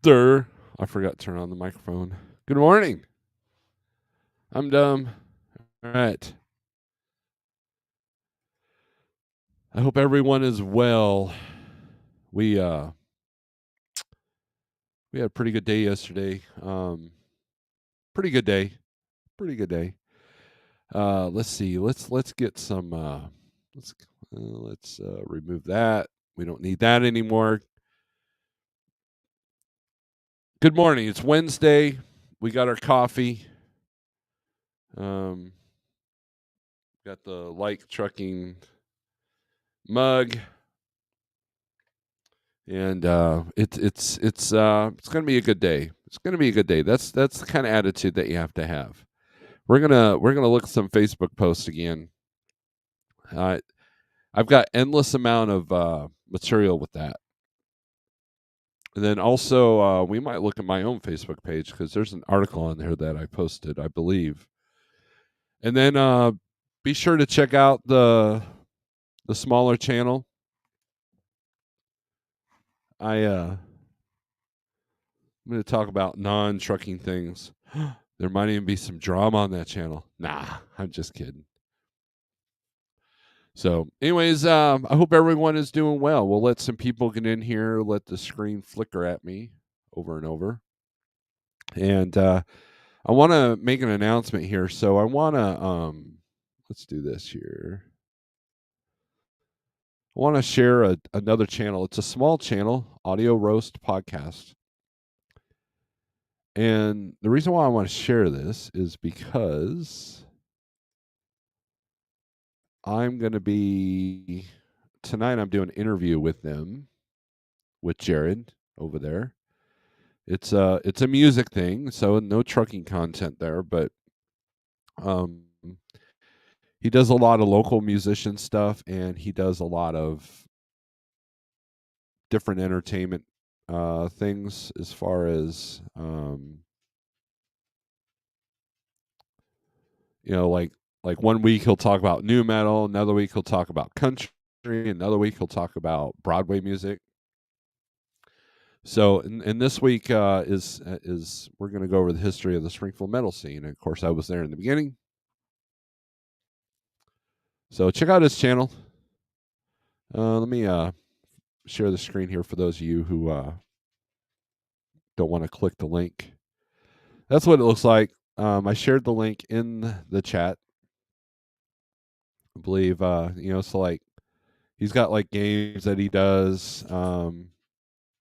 I forgot to turn on the microphone. Good morning. I'm dumb. All right. I hope everyone is well. We had a pretty good day yesterday. Pretty good day. Pretty good day. Let's see. Let's get some. Let's remove that. We don't need that anymore. Good morning. It's Wednesday. We got our coffee. Got the Like Trucking mug, and it's gonna be a good day. It's gonna be a good day. That's the kind of attitude that you have to have. We're gonna look at some Facebook posts again. I've got endless amount of material with that. And then also, we might look at my own Facebook page because there's an article on there that I posted, I believe. And then be sure to check out the smaller channel. I'm going to talk about non-trucking things. There might even be some drama on that channel. Nah, I'm just kidding. So, anyways, I hope everyone is doing well. We'll let some people get in here, let the screen flicker at me over and over. And I want to make an announcement here. So I want to, let's do this here. I want to share another channel. It's a small channel, Audio Roast Podcast. And the reason why I want to share this is because I'm going to be, tonight I'm doing an interview with them, with Jared over there. It's a music thing, so no trucking content there, but he does a lot of local musician stuff, and he does a lot of different entertainment things as far as like 1 week he'll talk about new metal, another week he'll talk about country, another week he'll talk about Broadway music. So, and this week is we're going to go over the history of the Springfield metal scene. And of course, I was there in the beginning. So check out his channel. Let me share the screen here for those of you who don't want to click the link. That's what it looks like. I shared the link in the chat. I believe, so like he's got like games that he does.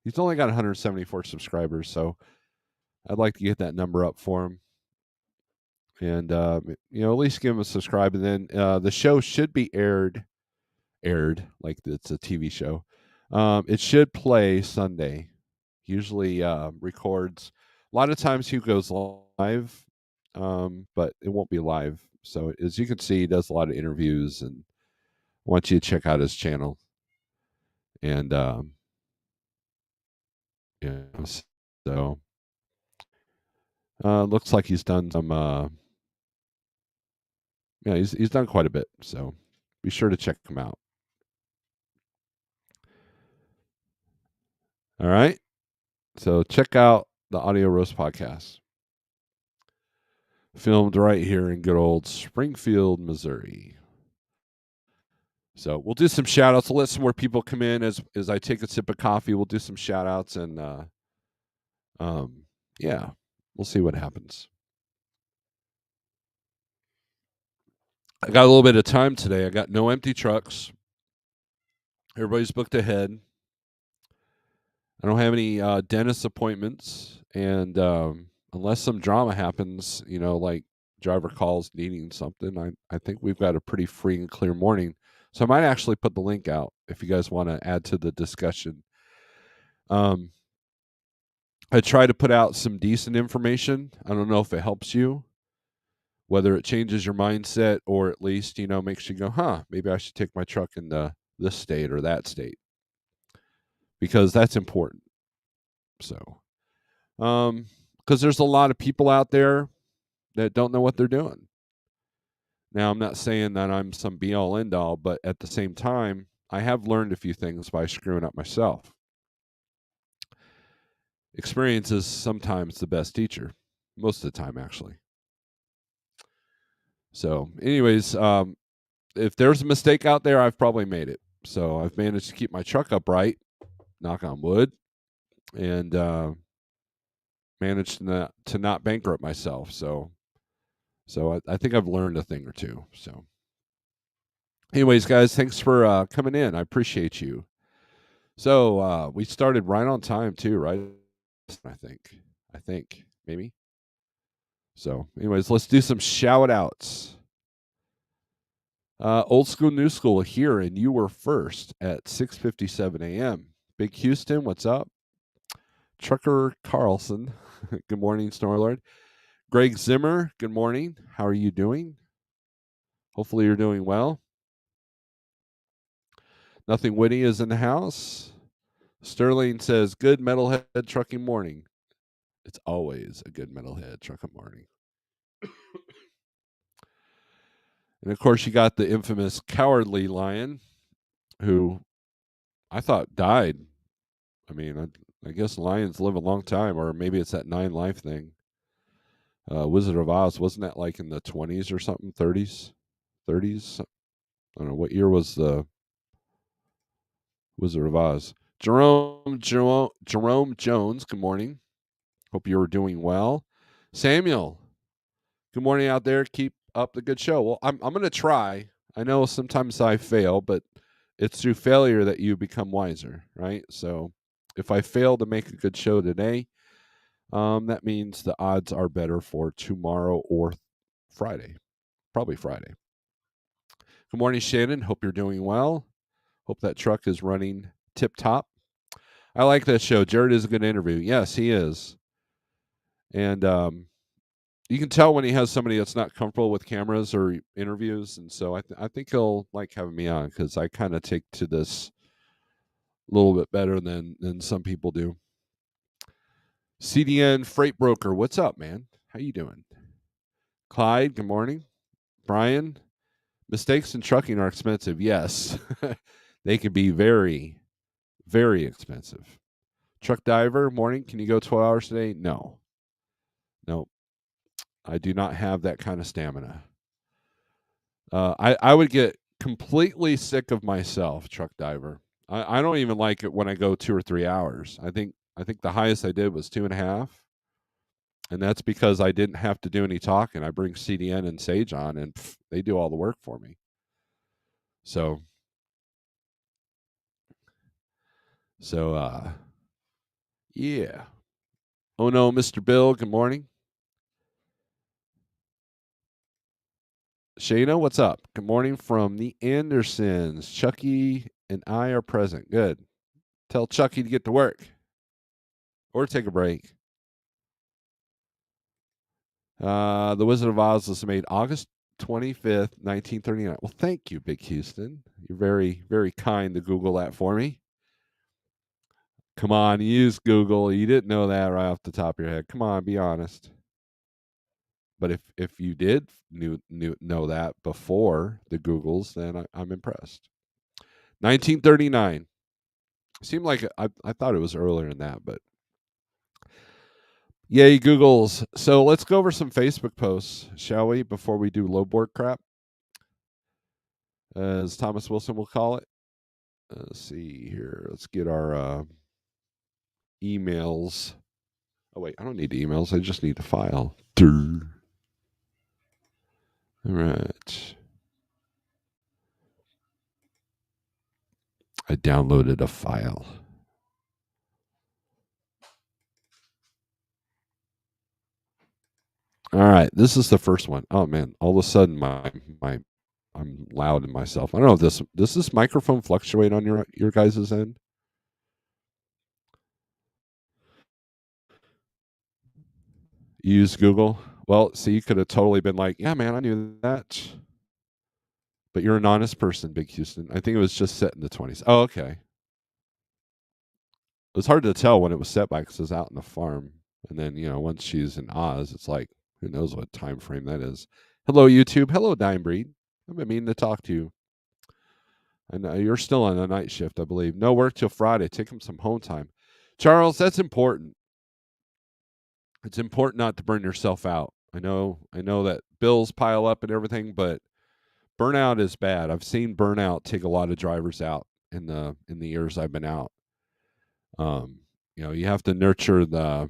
He's only got 174 subscribers, so I'd like to get that number up for him. And at least give him a subscribe. And then the show should be aired like it's a TV show. It should play Sunday. Usually records. A lot of times he goes live, but it won't be live. So as you can see, he does a lot of interviews, and I want you to check out his channel. And so looks like he's done some. He's done quite a bit. So be sure to check him out. All right. So check out the Audio Roast Podcast. Filmed right here in good old Springfield, Missouri. So we'll do some shout outs. We'll let some more people come in as I take a sip of coffee. We'll do some shout outs, and we'll see what happens. I got a little bit of time today. I got no empty trucks. Everybody's booked ahead. I don't have any dentist appointments, and unless some drama happens, like driver calls needing something, I think we've got a pretty free and clear morning. So I might actually put the link out if you guys want to add to the discussion. I try to put out some decent information. I don't know if it helps you, whether it changes your mindset or at least, makes you go, maybe I should take my truck into this state or that state, because that's important. So, because there's a lot of people out there that don't know what they're doing. Now, I'm not saying that I'm some be-all, end-all, but at the same time, I have learned a few things by screwing up myself. experience is sometimes the best teacher, most of the time, actually. So, anyways, if there's a mistake out there, I've probably made it. So I've managed to keep my truck upright, knock on wood, and managed to not bankrupt myself. So I think I've learned a thing or two. So, anyways, guys, thanks for coming in. I appreciate you. So we started right on time too, right? I think maybe. So, anyways, let's do some shout outs. Old school, new school here, and you were first at 6:57 a.m. Big Houston, what's up? Trucker Carlson, good morning, Snorelord. Greg Zimmer, good morning. How are you doing? Hopefully, you're doing well. Nothing Witty is in the house. Sterling says, good Metalhead trucking morning. It's always a good Metalhead trucking morning. And of course, you got the infamous Cowardly Lion, who I thought died. I mean, I guess lions live a long time, or maybe it's that 9 life thing. Wizard of Oz, wasn't that like in the 20s or something, 30s? 30s? I don't know. What year was the Wizard of Oz? Jerome Jones, good morning. Hope you were doing well. Samuel, good morning out there. Keep up the good show. Well, I'm going to try. I know sometimes I fail, but it's through failure that you become wiser, right? So if I fail to make a good show today, that means the odds are better for tomorrow or Friday. Probably Friday. Good morning, Shannon. Hope you're doing well. Hope that truck is running tip top. I like that show. Jared is a good interview. Yes, he is. And you can tell when he has somebody that's not comfortable with cameras or interviews, and so I think he'll like having me on because I kind of take to this a little bit better than some people do. CDN Freight Broker, what's up, man? How you doing? Clyde, good morning. Brian, mistakes in trucking are expensive. Yes, they can be very, very expensive. Truck diver, morning. Can you go 12 hours today? No. No, I do not have that kind of stamina. I would get completely sick of myself, truck diver. I don't even like it when I go 2 or 3 hours. I think the highest I did was 2.5, and that's because I didn't have to do any talking. I bring CDN and Sage on, and they do all the work for me. So, so yeah. Oh no, Mr. Bill. Good morning, Shayna. What's up? Good morning from the Andersons. Chucky and I are present. Good. Tell Chucky to get to work or take a break. The Wizard of Oz was made August 25th, 1939. Well, thank you, Big Houston. You're very, very kind to Google that for me. Come on, use Google. You didn't know that right off the top of your head. Come on, be honest. But if you did know that before the Googles, then I'm impressed. 1939. Seemed like I thought it was earlier than that, but yay, Googles. So let's go over some Facebook posts, shall we, before we do low board crap, as Thomas Wilson will call it. Let's see here. Let's get our emails. Oh, wait, I don't need emails. I just need the file. Durr. All right. I downloaded a file. All right, this is the first one. Oh man, all of a sudden my I'm loud in myself. I don't know if does this microphone fluctuate on your guys' end? You use Google? Well, see, you could have totally been like, yeah, man, I knew that. But you're an honest person, Big Houston. I think it was just set in the 20s. Oh, okay. It was hard to tell when it was set by because it was out in the farm. And then, once she's in Oz, it's like, who knows what time frame that is. Hello, YouTube. Hello, Dime Breed. I've been meaning to talk to you. I know you're still on a night shift, I believe. No work till Friday. Take him some home time. Charles, that's important. it's important not to burn yourself out. I know that bills pile up and everything, but burnout is bad. I've seen burnout take a lot of drivers out in the years I've been out. Um, you have to nurture the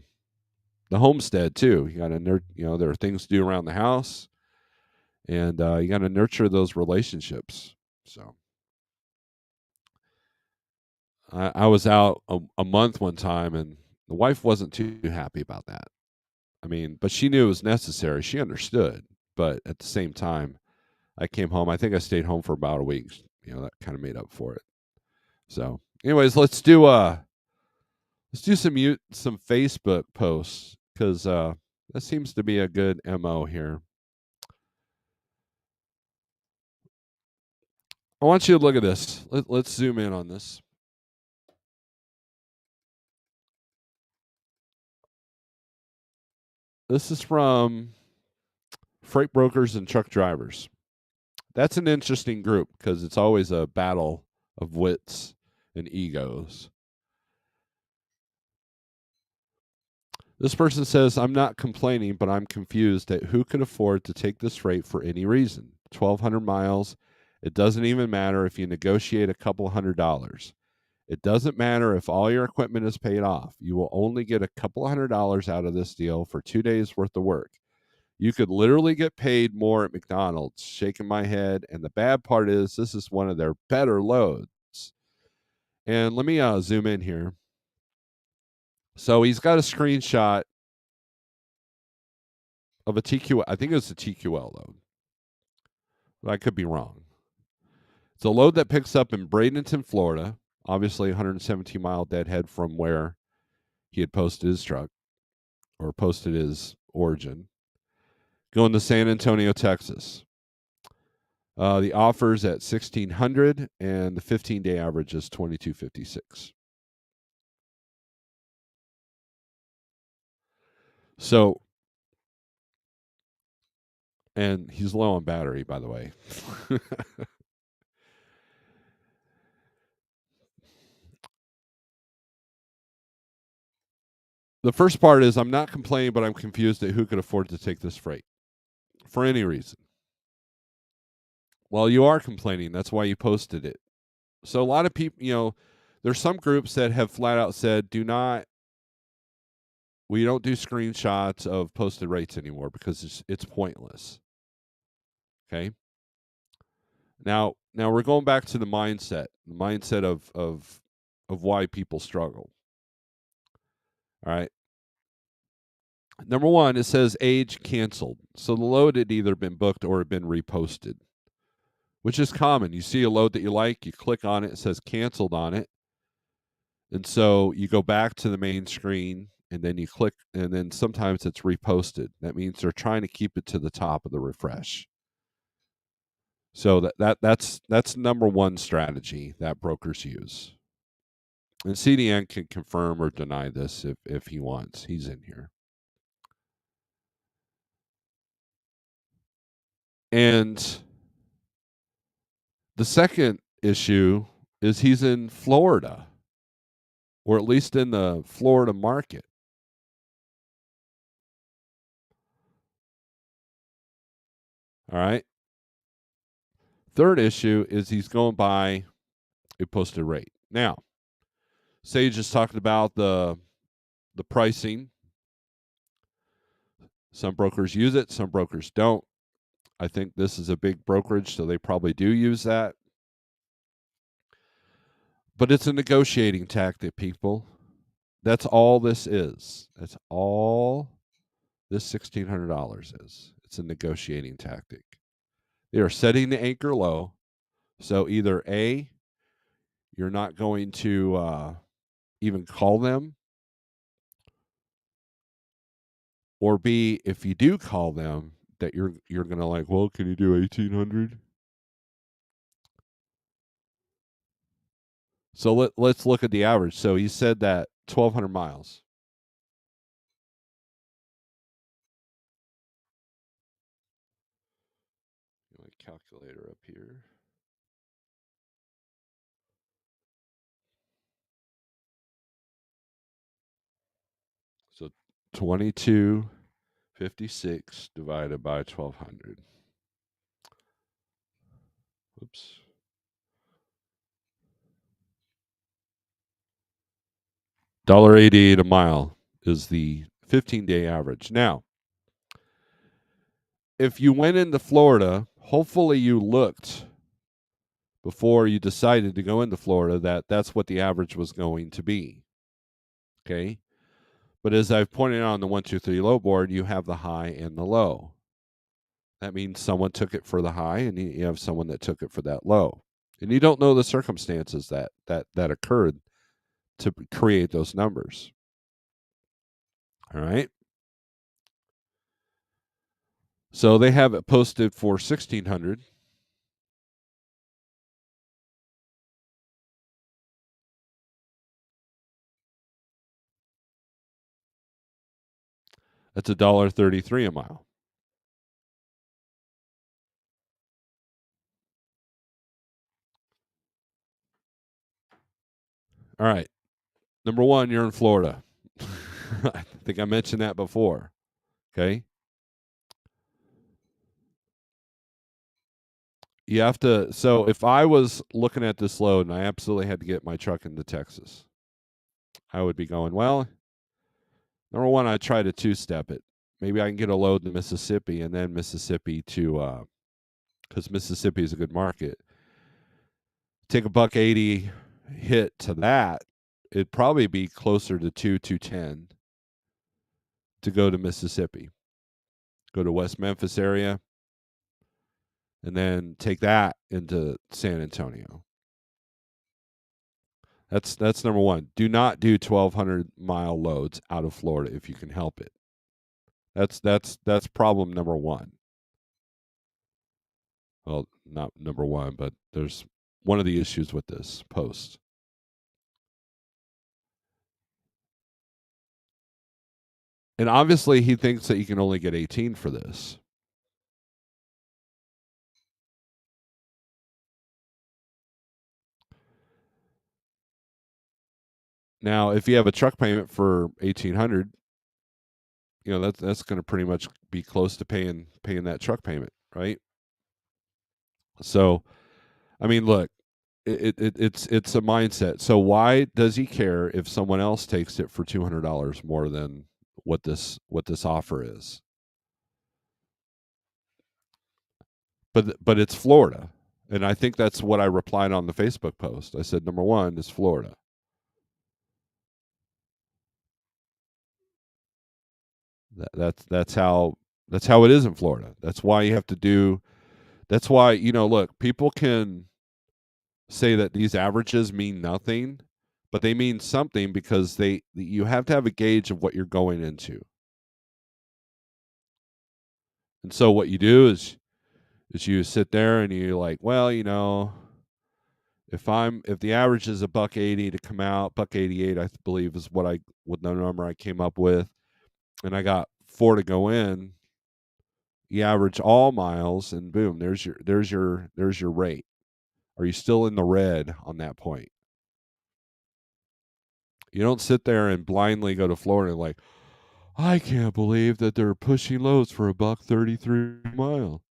homestead too. You got to there are things to do around the house, and you got to nurture those relationships. So I was out a month one time, and the wife wasn't too happy about that. I mean, but she knew it was necessary. She understood, but at the same time, I came home. I think I stayed home for about a week. That kind of made up for it. So, anyways, let's do some Facebook posts because that seems to be a good mo here. I want you to look at this. Let's zoom in on this. This is from freight brokers and truck drivers. That's an interesting group because it's always a battle of wits and egos. This person says, I'm not complaining, but I'm confused at who could afford to take this freight for any reason. 1,200 miles. It doesn't even matter if you negotiate a couple $100. It doesn't matter if all your equipment is paid off. You will only get a couple $100 out of this deal for 2 days worth of work. You could literally get paid more at McDonald's. Shaking my head. And the bad part is, this is one of their better loads. And let me zoom in here. So he's got a screenshot of a TQL. I think it was a TQL load, but I could be wrong. It's a load that picks up in Bradenton, Florida. Obviously, 117-mile deadhead from where he had posted his truck or posted his origin. Going to San Antonio, Texas. The offer's at 1,600, and the 15-day average is 2,256. So, and he's low on battery, by the way. The first part is, I'm not complaining, but I'm confused at who could afford to take this freight for any reason. Well, you are complaining. That's why you posted it. So a lot of people, there's some groups that have flat out said, we don't do screenshots of posted rates anymore because it's pointless. Okay. Now we're going back to the mindset of why people struggle. All right. Number one, it says age canceled. So the load had either been booked or had been reposted, which is common. You see a load that you like, you click on it, it says canceled on it. And so you go back to the main screen and then you click, and then sometimes it's reposted. That means they're trying to keep it to the top of the refresh. So that's number one strategy that brokers use. And CDN can confirm or deny this if he wants. He's in here. And the second issue is he's in Florida, or at least in the Florida market. All right. Third issue is he's going by a posted rate. Now, Sage is talking about the pricing. Some brokers use it, some brokers don't. I think this is a big brokerage, so they probably do use that. But it's a negotiating tactic, people. That's all this is. That's all this $1,600 is. It's a negotiating tactic. They are setting the anchor low. So either A, you're not going to even call them, or B, if you do call them, that you're gonna like, well, can you do 1,800? So let's look at the average. So he said that 1,200 miles. My calculator up here. So 2256 divided by 1200. Oops. $1.88 a mile is the 15-day average. Now, if you went into Florida, hopefully you looked before you decided to go into Florida that that's what the average was going to be. Okay? But as I've pointed out on the 123 low board, you have the high and the low. That means someone took it for the high and you have someone that took it for that low. And you don't know the circumstances that occurred to create those numbers. All right? So they have it posted for 1600. That's $1.33 a mile. All right. Number one, you're in Florida. I think I mentioned that before. Okay. You have to. So if I was looking at this load and I absolutely had to get my truck into Texas, I would be going, well, number one, I'd try to two-step it. Maybe I can get a load to Mississippi and then Mississippi to, because Mississippi is a good market. Take a $1.80 hit to that. It'd probably be closer to 210 to go to Mississippi. Go to West Memphis area, and then take that into San Antonio. That's number one. Do not do 1,200-mile loads out of Florida if you can help it. That's problem number one. Well, not number one, but there's one of the issues with this post. And obviously, he thinks that you can only get 18 for this. Now, if you have a truck payment for 1,800, that's going to pretty much be close to paying that truck payment, right? So, I mean, look, it's a mindset. So why does he care if someone else takes it for $200 more than what this offer is? But it's Florida, and I think that's what I replied on the Facebook post. I said number one is Florida. That's how it is in Florida. That's why you have to do. That's why look, people can say that these averages mean nothing, but they mean something because you have to have a gauge of what you're going into. And so what you do is you sit there and you're like, well, if the average is $1.80 to come out, $1.88 I believe is what the number I came up with, and I got 4 to go in, you average all miles and boom, there's your rate. Are you still in the red on that point? You don't sit there and blindly go to Florida like, I can't believe that they're pushing loads for $1.33 a mile.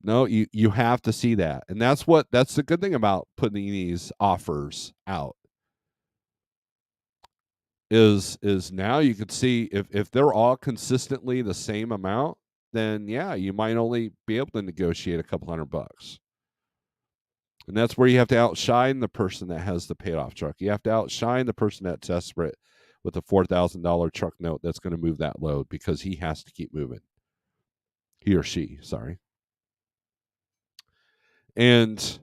No, you have to see that. And that's the good thing about putting these offers out. Is now you can see if they're all consistently the same amount, then yeah, you might only be able to negotiate a couple $100. And that's where you have to outshine the person that has the paid off truck. You have to outshine the person that's desperate with a $4,000 truck note that's going to move that load because he has to keep moving. He or she, sorry. And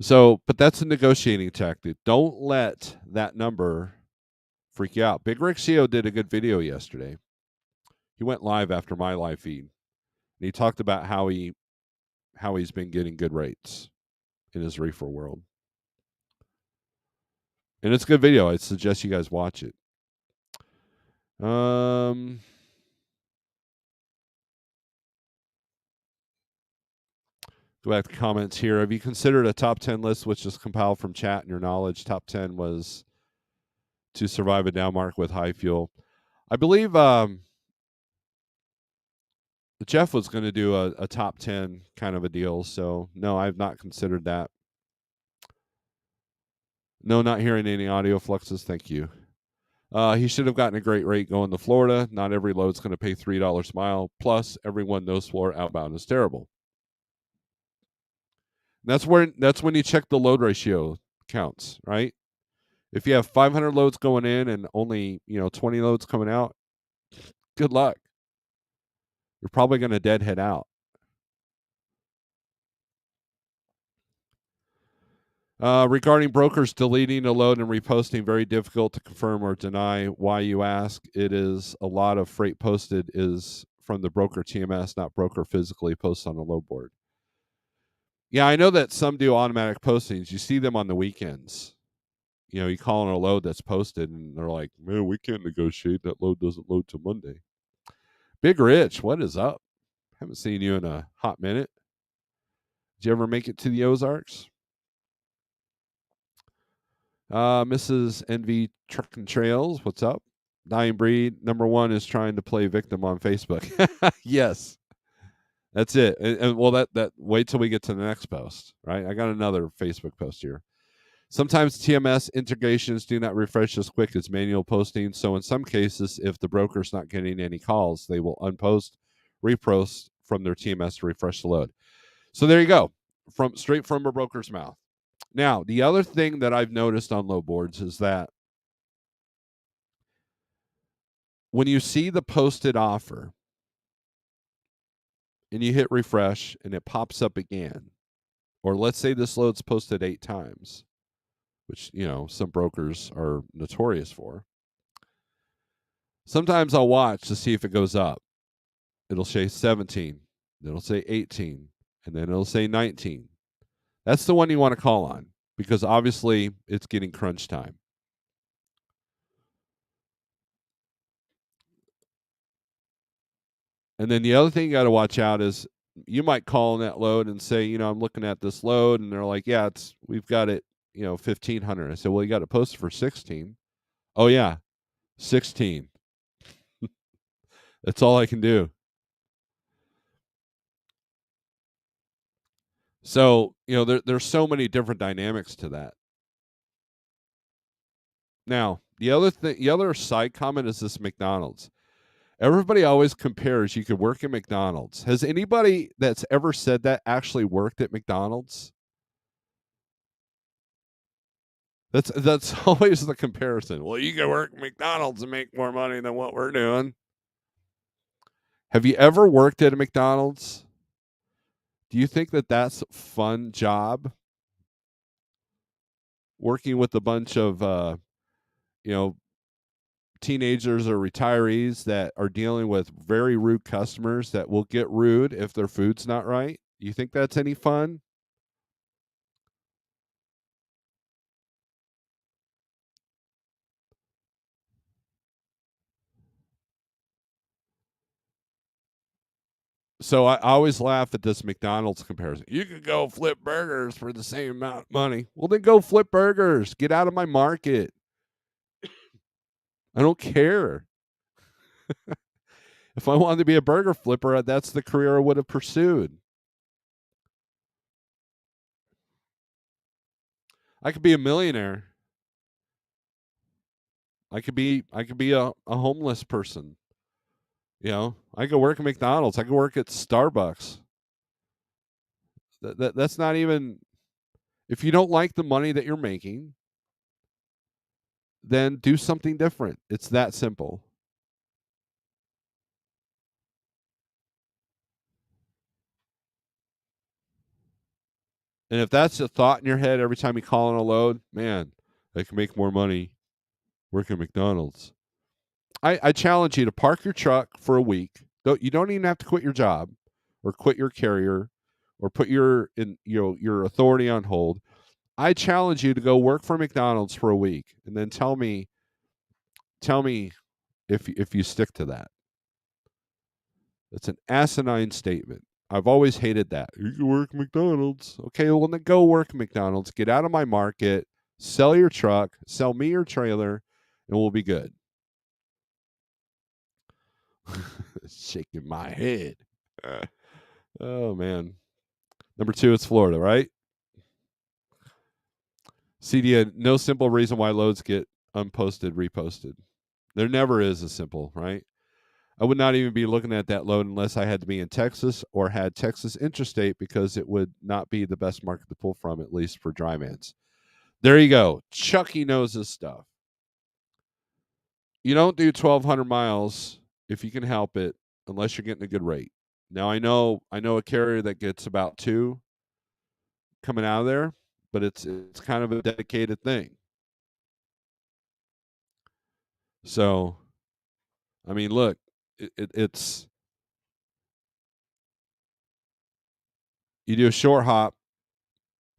so, but that's a negotiating tactic. Don't let that number freak you out. Big Rick CO did a good video yesterday. He went live after my live feed. And he talked about how he's been getting good rates in his reefer world. And it's a good video. I suggest you guys watch it. Go back to comments here. Have you considered a top 10 list which is compiled from chat and your knowledge? Top 10 was to survive a down market with high fuel. I believe Jeff was going to do a top 10 kind of a deal. So, no, I've not considered that. No, not hearing any audio fluxes. Thank you. He should have gotten a great rate going to Florida. Not every load's going to pay $3 a mile. Plus, everyone knows Florida outbound is terrible. That's when you check the load ratio counts, right? If you have 500 loads going in and only 20 loads coming out, good luck. You're probably going to deadhead out. Regarding brokers deleting a load and reposting, very difficult to confirm or deny. Why, you ask? It is a lot of freight posted is from the broker TMS, not broker physically posts on the load board. Yeah, I know that some do automatic postings. You see them on the weekends. You call on a load that's posted, and they're like, man, we can't negotiate. That load doesn't load till Monday. Big Rich, what is up? Haven't seen you in a hot minute. Did you ever make it to the Ozarks? Mrs. NV Truck and Trails, what's up? Dying Breed, number one is trying to play victim on Facebook. Yes, that's it. And well, that wait till we get to the next post, right? I got another Facebook post here. Sometimes TMS integrations do not refresh as quick as manual posting. So in some cases, if the broker's not getting any calls, they will unpost, repost from their TMS to refresh the load. So there you go, straight from a broker's mouth. Now, the other thing that I've noticed on load boards is that when you see the posted offer and you hit refresh and it pops up again, or let's say this load's posted 8 times, which, some brokers are notorious for. Sometimes I'll watch to see if it goes up. It'll say 17, then it'll say 18, and then it'll say 19. That's the one you want to call on because obviously it's getting crunch time. And then the other thing you got to watch out is you might call on that load and say, I'm looking at this load, and they're like, yeah, we've got it, 1,500. I said, well, you got it posted for 16. Oh yeah, 16. That's all I can do. So, there's so many different dynamics to that. Now, the other side comment is this McDonald's. Everybody always compares you could work at McDonald's. Has anybody that's ever said that actually worked at McDonald's? That's always the comparison. Well, you can work at McDonald's and make more money than what we're doing. Have you ever worked at a McDonald's? Do you think that that's a fun job? Working with a bunch of teenagers or retirees that are dealing with very rude customers that will get rude if their food's not right. You think that's any fun? So I always laugh at this McDonald's comparison. You could go flip burgers for the same amount of money. Well, then go flip burgers. Get out of my market. I don't care. If I wanted to be a burger flipper, that's the career I would have pursued. I could be a millionaire. I could be a homeless person. I could work at McDonald's. I could work at Starbucks. That's not even, if you don't like the money that you're making, then do something different. It's that simple. And if that's a thought in your head every time you call on a load, man, I can make more money working at McDonald's. I challenge you to park your truck for a week. You don't even have to quit your job or quit your carrier or put your authority on hold. I challenge you to go work for McDonald's for a week and then tell me if you stick to that. It's an asinine statement. I've always hated that. You can work McDonald's. Okay, well then go work McDonald's. Get out of my market. Sell your truck. Sell me your trailer, and we'll be good. Shaking my head. Oh man. Number 2 is Florida, right? CDA, no simple reason why loads get unposted, reposted. There never is a simple, right? I would not even be looking at that load unless I had to be in Texas or had Texas interstate because it would not be the best market to pull from, at least for dry vans. There you go. Chucky knows his stuff. You don't do 1,200 miles if you can help it unless you're getting a good rate. Now I know a carrier that gets about 2 coming out of there, but it's kind of a dedicated thing. So, I mean, look, it's you do a short hop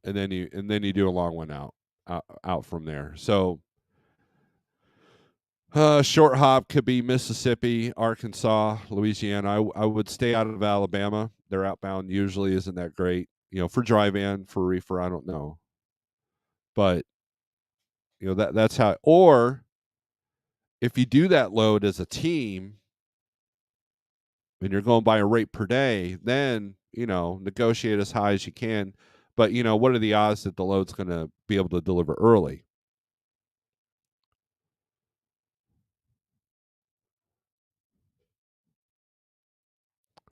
and then you do a long one out from there. So, short hop could be Mississippi, Arkansas, Louisiana. I would stay out of Alabama. Their outbound usually isn't that great. For dry van, for reefer, I don't know. But that's how. Or if you do that load as a team and you're going by a rate per day, then negotiate as high as you can. But what are the odds that the load's going to be able to deliver early?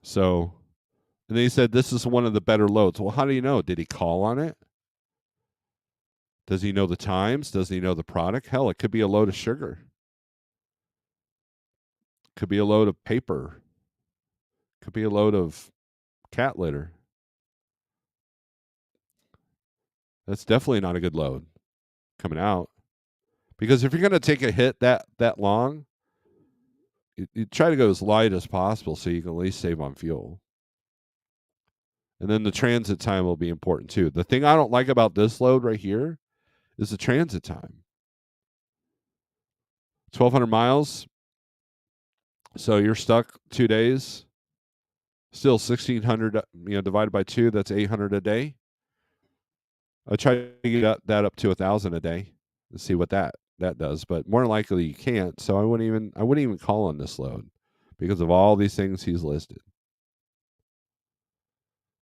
So, and then he said this is one of the better loads. Well, how do you know? Did he call on it? Does he know the times? Does he know the product? Hell, it could be a load of sugar. Could be a load of paper. Could be a load of cat litter. That's definitely not a good load coming out. Because if you're going to take a hit that long, you try to go as light as possible so you can at least save on fuel. And then the transit time will be important too. The thing I don't like about this load right here is the transit time. 1,200 miles. So you're stuck 2 days. Still 1,600, divided by 2, that's 800 a day. I try to get that up to 1,000 a day to see what that does, but more likely you can't. So I wouldn't even call on this load because of all these things he's listed.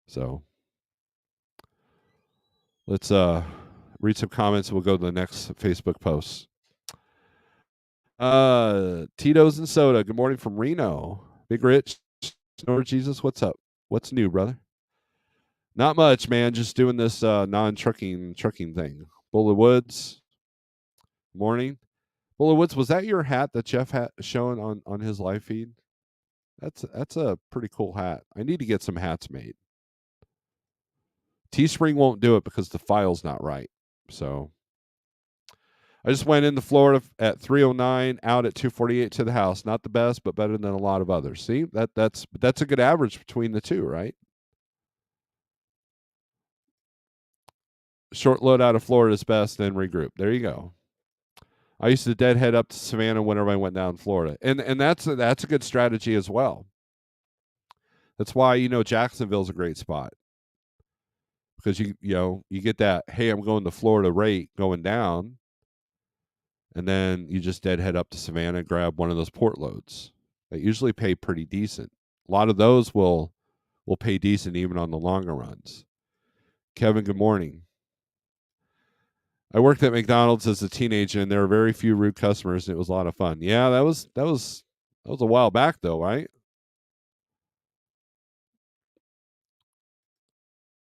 So let's read some comments. We'll go to the next Facebook post. Tito's and Soda. Good morning from Reno. Big Rich, Snore Jesus. What's up? What's new, brother? Not much, man. Just doing this non-trucking thing. Bullet Woods. Morning. Bullet Woods, was that your hat that Jeff had showing on his live feed? That's a pretty cool hat. I need to get some hats made. Teespring won't do it because the file's not right. So I just went into Florida at 309, out at 248 to the house. Not the best, but better than a lot of others. See, that's a good average between the two, right? Short load out of Florida is best, then regroup. There you go. I used to deadhead up to Savannah whenever I went down to Florida, and that's a good strategy as well. That's why Jacksonville's a great spot because you get that, hey, I'm going to Florida rate going down, and then you just deadhead up to Savannah, grab one of those port loads that usually pay pretty decent. A lot of those will pay decent even on the longer runs. Kevin, good morning. I worked at McDonald's as a teenager, and there were very few rude customers, and it was a lot of fun. Yeah, that was a while back, though, right?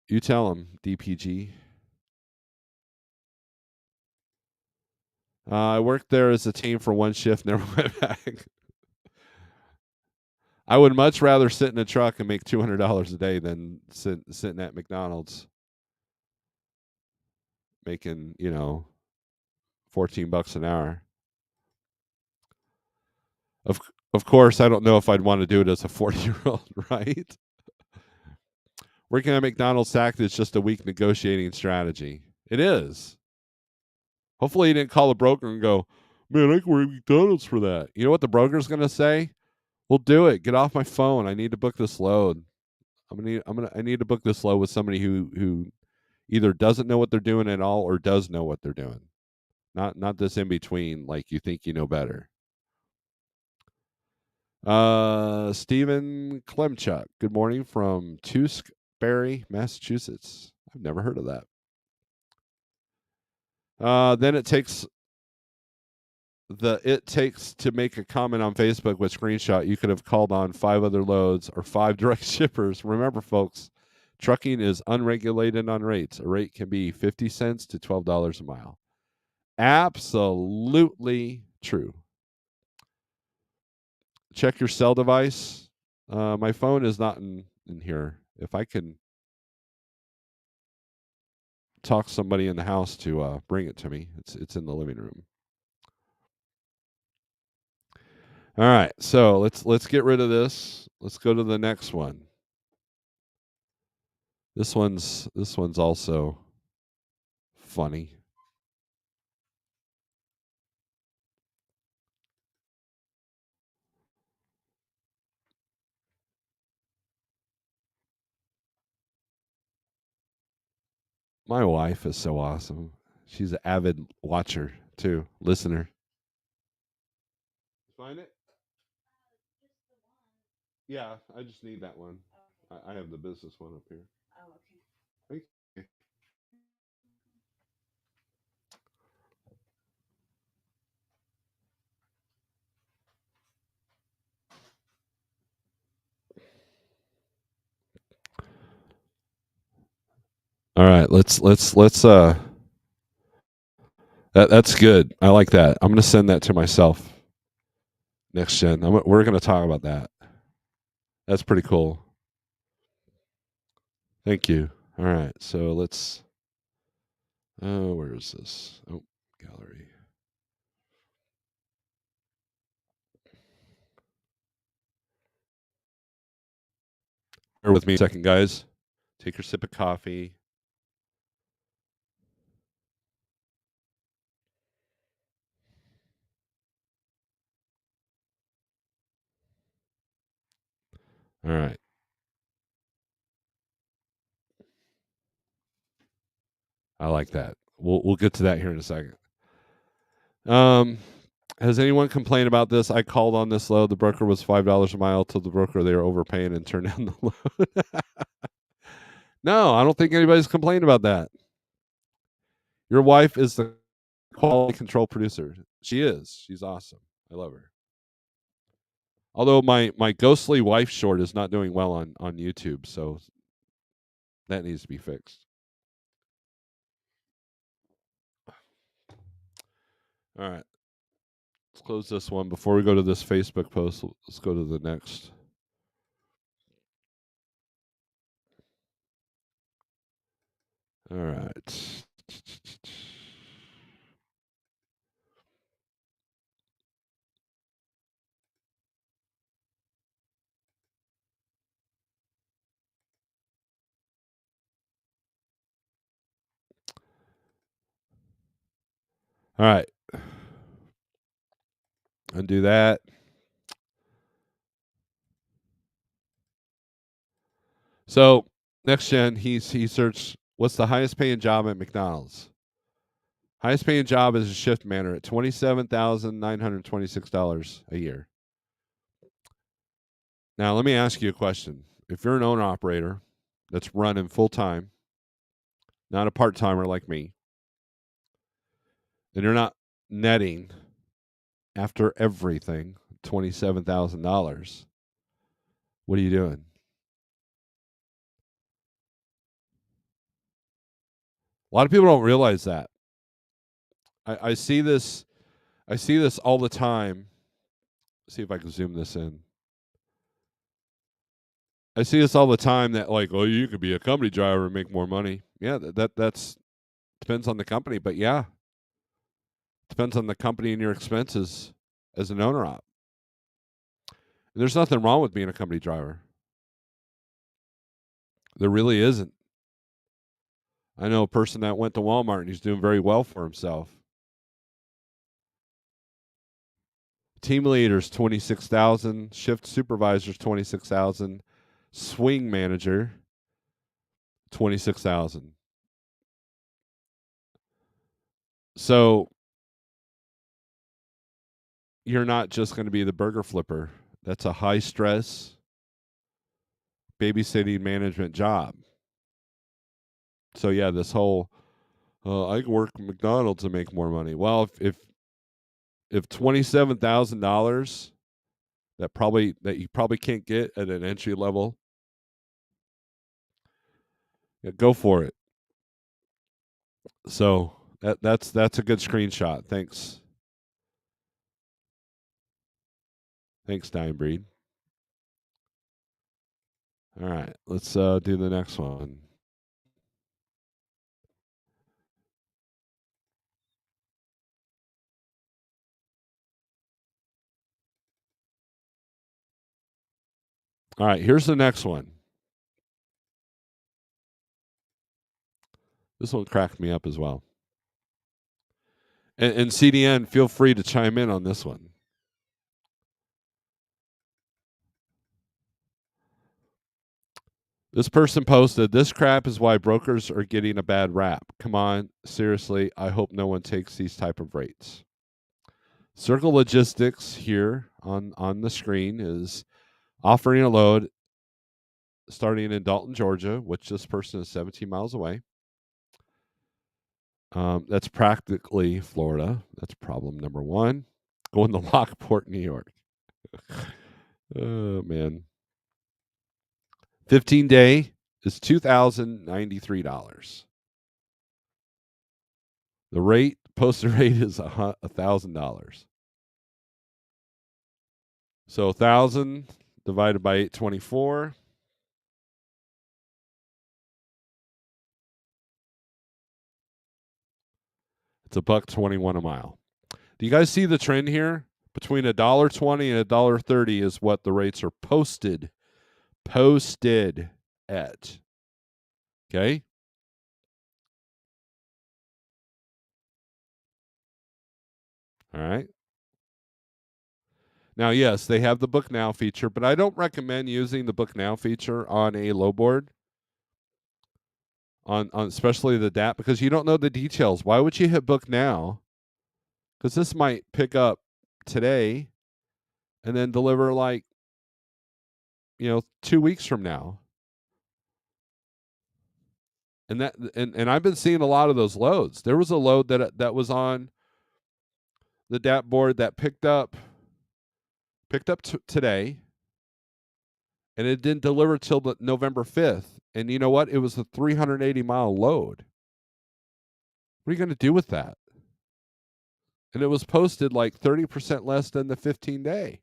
You tell him, DPG. I worked there as a team for one shift, never went back. I would much rather sit in a truck and make $200 a day than sitting at McDonald's making, $14 an hour. Of course, I don't know if I'd want to do it as a 40-year-old, right? Working at McDonald's sacked is just a weak negotiating strategy. It is. Hopefully, you didn't call a broker and go, "Man, I can work at McDonald's for that." You know what the broker's going to say? "We'll do it. Get off my phone. I need to book this load. I need to book this load with somebody who either doesn't know what they're doing at all or does know what they're doing. Not this in between, like you think you know better." Stephen Klemchuk. Good morning from Tewksbury, Massachusetts. I've never heard of that. Then it takes to make a comment on Facebook with screenshot. You could have called on 5 other loads or 5 direct shippers. Remember, folks, trucking is unregulated on rates. A rate can be 50 cents to $12 a mile. Absolutely true. Check your cell device. My phone is not in here. If I can talk somebody in the house to bring it to me, it's in the living room. All right, so let's get rid of this. Let's go to the next one. This one's also funny. My wife is so awesome. She's an avid watcher too, listener. Find it? Yeah, I just need that one. I have the business one up here. Thank you. All right, let's that's good. I like that. I'm going to send that to myself next gen. We're going to talk about that. That's pretty cool. Thank you. All right, so let's. Where is this? Oh, gallery. Bear with me a second, guys. Take your sip of coffee. All right. I like that. We'll get to that here in a second. Has anyone complained about this? I called on this load. The broker was $5 a mile. Told the broker they were overpaying and turned down the load. No, I don't think anybody's complained about that. Your wife is the quality control producer. She is. She's awesome. I love her. Although my ghostly wife short is not doing well on YouTube, so that needs to be fixed. All right. Let's close this one before we go to this Facebook post. Let's go to the next. All right. All right. Undo that. So next gen, he searched what's the highest paying job at McDonald's. Highest paying job is a shift manager at $27,926 a year. Now let me ask you a question. If you're an owner operator that's running full time, not a part timer like me, and you're not netting after everything $27,000, what are you doing? A lot of people don't realize that. I see this. I see this all the time. See if I can zoom this in. I see this all the time that like, oh, you could be a company driver and make more money. Yeah, that's depends on the company, but yeah, depends on the company and your expenses as an owner op. And there's nothing wrong with being a company driver. There really isn't. I know a person that went to Walmart and he's doing very well for himself. Team leaders 26,000, shift supervisors 26,000, swing manager 26,000. So you're not just going to be the burger flipper. That's a high stress babysitting management job. So yeah, this whole I can work at McDonald's and make more money. Well, if $27,000 that you probably can't get at an entry level, yeah, go for it. So that's a good screenshot. Thanks, Dying Breed. All right, let's do the next one. All right, here's the next one. This one cracked me up as well. And CDN, feel free to chime in on this one. This person posted, "This crap is why brokers are getting a bad rap. Come on, seriously, I hope no one takes these type of rates." Circle Logistics here on the screen is offering a load starting in Dalton, Georgia, which this person is 17 miles away. That's practically Florida. That's problem number one. Going to Lockport, New York. Oh, man. 15-day is $2,093. The rate, posted rate is $1,000. So 1,000 divided by 824. It's $1.21 a mile. Do you guys see the trend here? Between $1.20 and $1.30 is what the rates are posted at. Okay? All right. Now, yes, they have the Book Now feature, but I don't recommend using the Book Now feature on a low board, on especially the DAP, because you don't know the details. Why would you hit Book Now? Because this might pick up today and then deliver 2 weeks from now. And I've been seeing a lot of those loads. There was a load that was on the DAP board that picked up today, and it didn't deliver till the November 5th. And you know what? It was a 380-mile load. What are you going to do with that? And it was posted 30% less than the 15-day.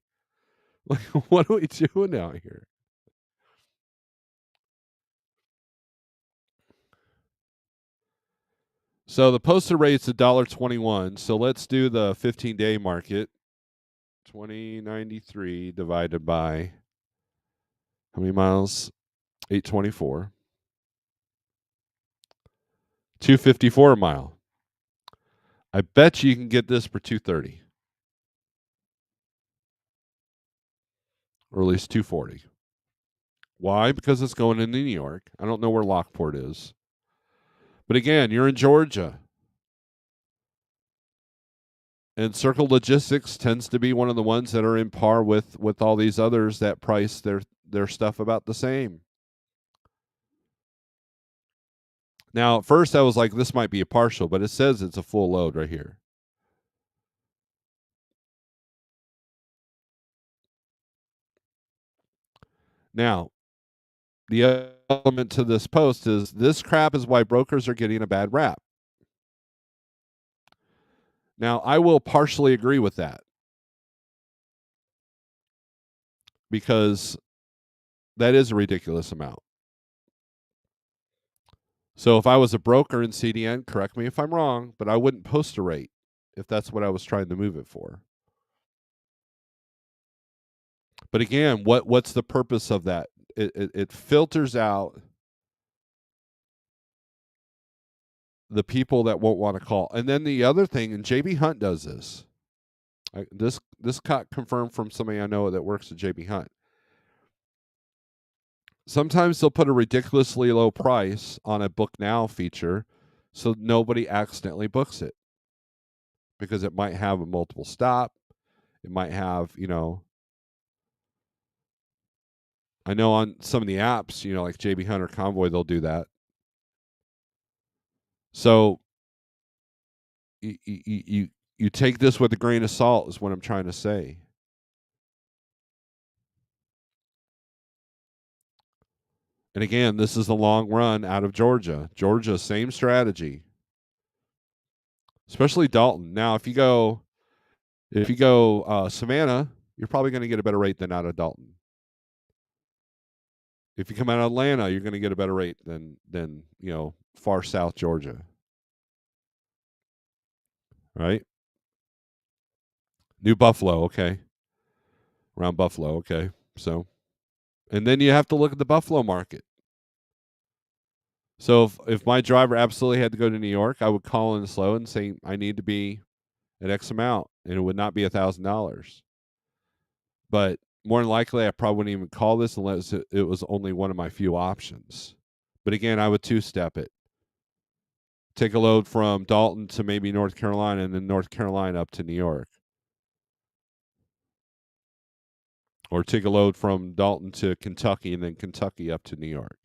Like, what are we doing out here? So the posted rate's $1.21. So let's do the 15-day market. 2093 divided by how many miles? 824. 254 a mile. I bet you can get this for 230. Or at least 240. Why? Because it's going into New York. I don't know where Lockport is. But again, you're in Georgia. And Circle Logistics tends to be one of the ones that are in par with all these others that price their stuff about the same. Now, at first I was like, this might be a partial, but it says it's a full load right here. Now, the element to this post is this crap is why brokers are getting a bad rap. Now, I will partially agree with that because that is a ridiculous amount. So if I was a broker in CDN, correct me if I'm wrong, but I wouldn't post a rate if that's what I was trying to move it for. But again, what's the purpose of that? It filters out the people that won't want to call. And then the other thing, and JB Hunt does this. This got confirmed from somebody I know that works at JB Hunt. Sometimes they'll put a ridiculously low price on a book now feature so nobody accidentally books it. Because it might have a multiple stop. It might have, I know on some of the apps, like JB Hunter Convoy, they'll do that. So you take this with a grain of salt is what I'm trying to say. And again, this is the long run out of Georgia. Georgia, same strategy, especially Dalton. Now, if you go Savannah, you're probably going to get a better rate than out of Dalton. If you come out of Atlanta, you're going to get a better rate than far south Georgia, right? New Buffalo, okay, around Buffalo, okay. So, and then you have to look at the Buffalo market. So if my driver absolutely had to go to New York, I would call in slow and say I need to be at X amount, and it would not be $1,000. But more than likely, I probably wouldn't even call this unless it was only one of my few options. But again, I would two-step it. Take a load from Dalton to maybe North Carolina, and then North Carolina up to New York. Or take a load from Dalton to Kentucky, and then Kentucky up to New York.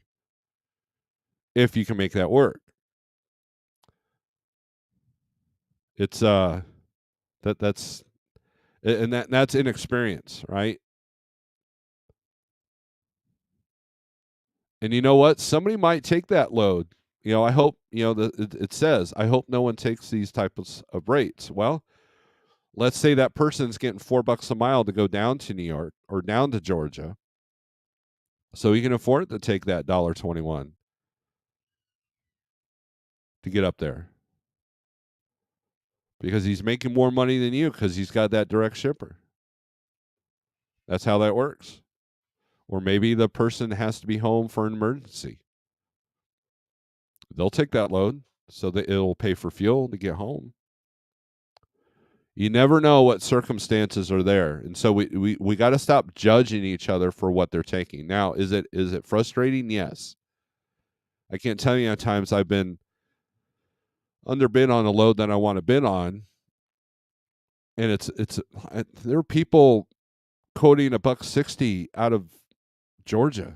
If you can make that work. It's that's that's inexperience, right? And you know what? Somebody might take that load. I hope, it says, I hope no one takes these types of rates. Well, let's say that person's getting $4 a mile to go down to New York or down to Georgia. So he can afford to take that $1.21 to get up there because he's making more money than you because he's got that direct shipper. That's how that works. Or maybe the person has to be home for an emergency. They'll take that load so that it'll pay for fuel to get home. You never know what circumstances are there. And so we got to stop judging each other for what they're taking. Now, is it frustrating? Yes. I can't tell you how times I've been underbid on a load that I want to bid on. And there are people quoting $1.60 out of Georgia.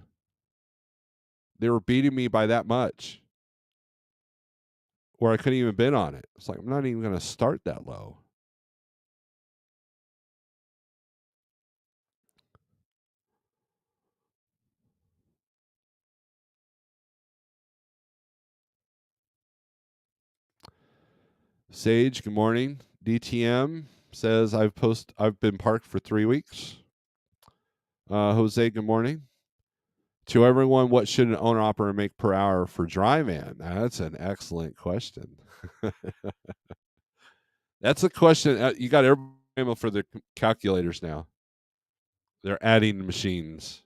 They were beating me by that much. Where I couldn't even bid on it. It's like I'm not even going to start that low. Sage, good morning. DTM says I've been parked for 3 weeks. Jose, good morning. To everyone, what should an owner operator make per hour for dry van? That's an excellent question. That's a question. You got everybody for the calculators now. They're adding machines.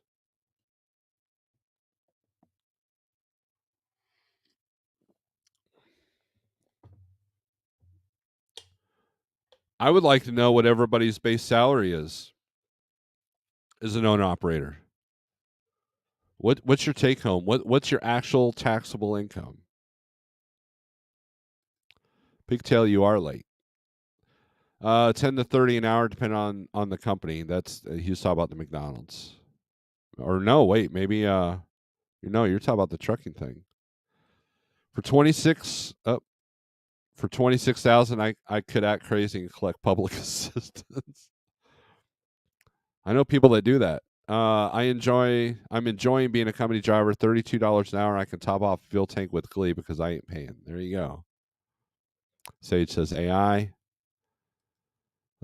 I would like to know what everybody's base salary is as an owner operator. What's your take home? What's your actual taxable income? Pigtail, you are late. 10 to 30 an hour, depending on the company. That's he was talking about the McDonald's, or no, wait, maybe you're talking about the trucking thing. For 26,000, I could act crazy and collect public assistance. I know people that do that. I'm enjoying being a company driver. $32 an hour. I can top off a fuel tank with glee because I ain't paying. There you go. Sage says AI.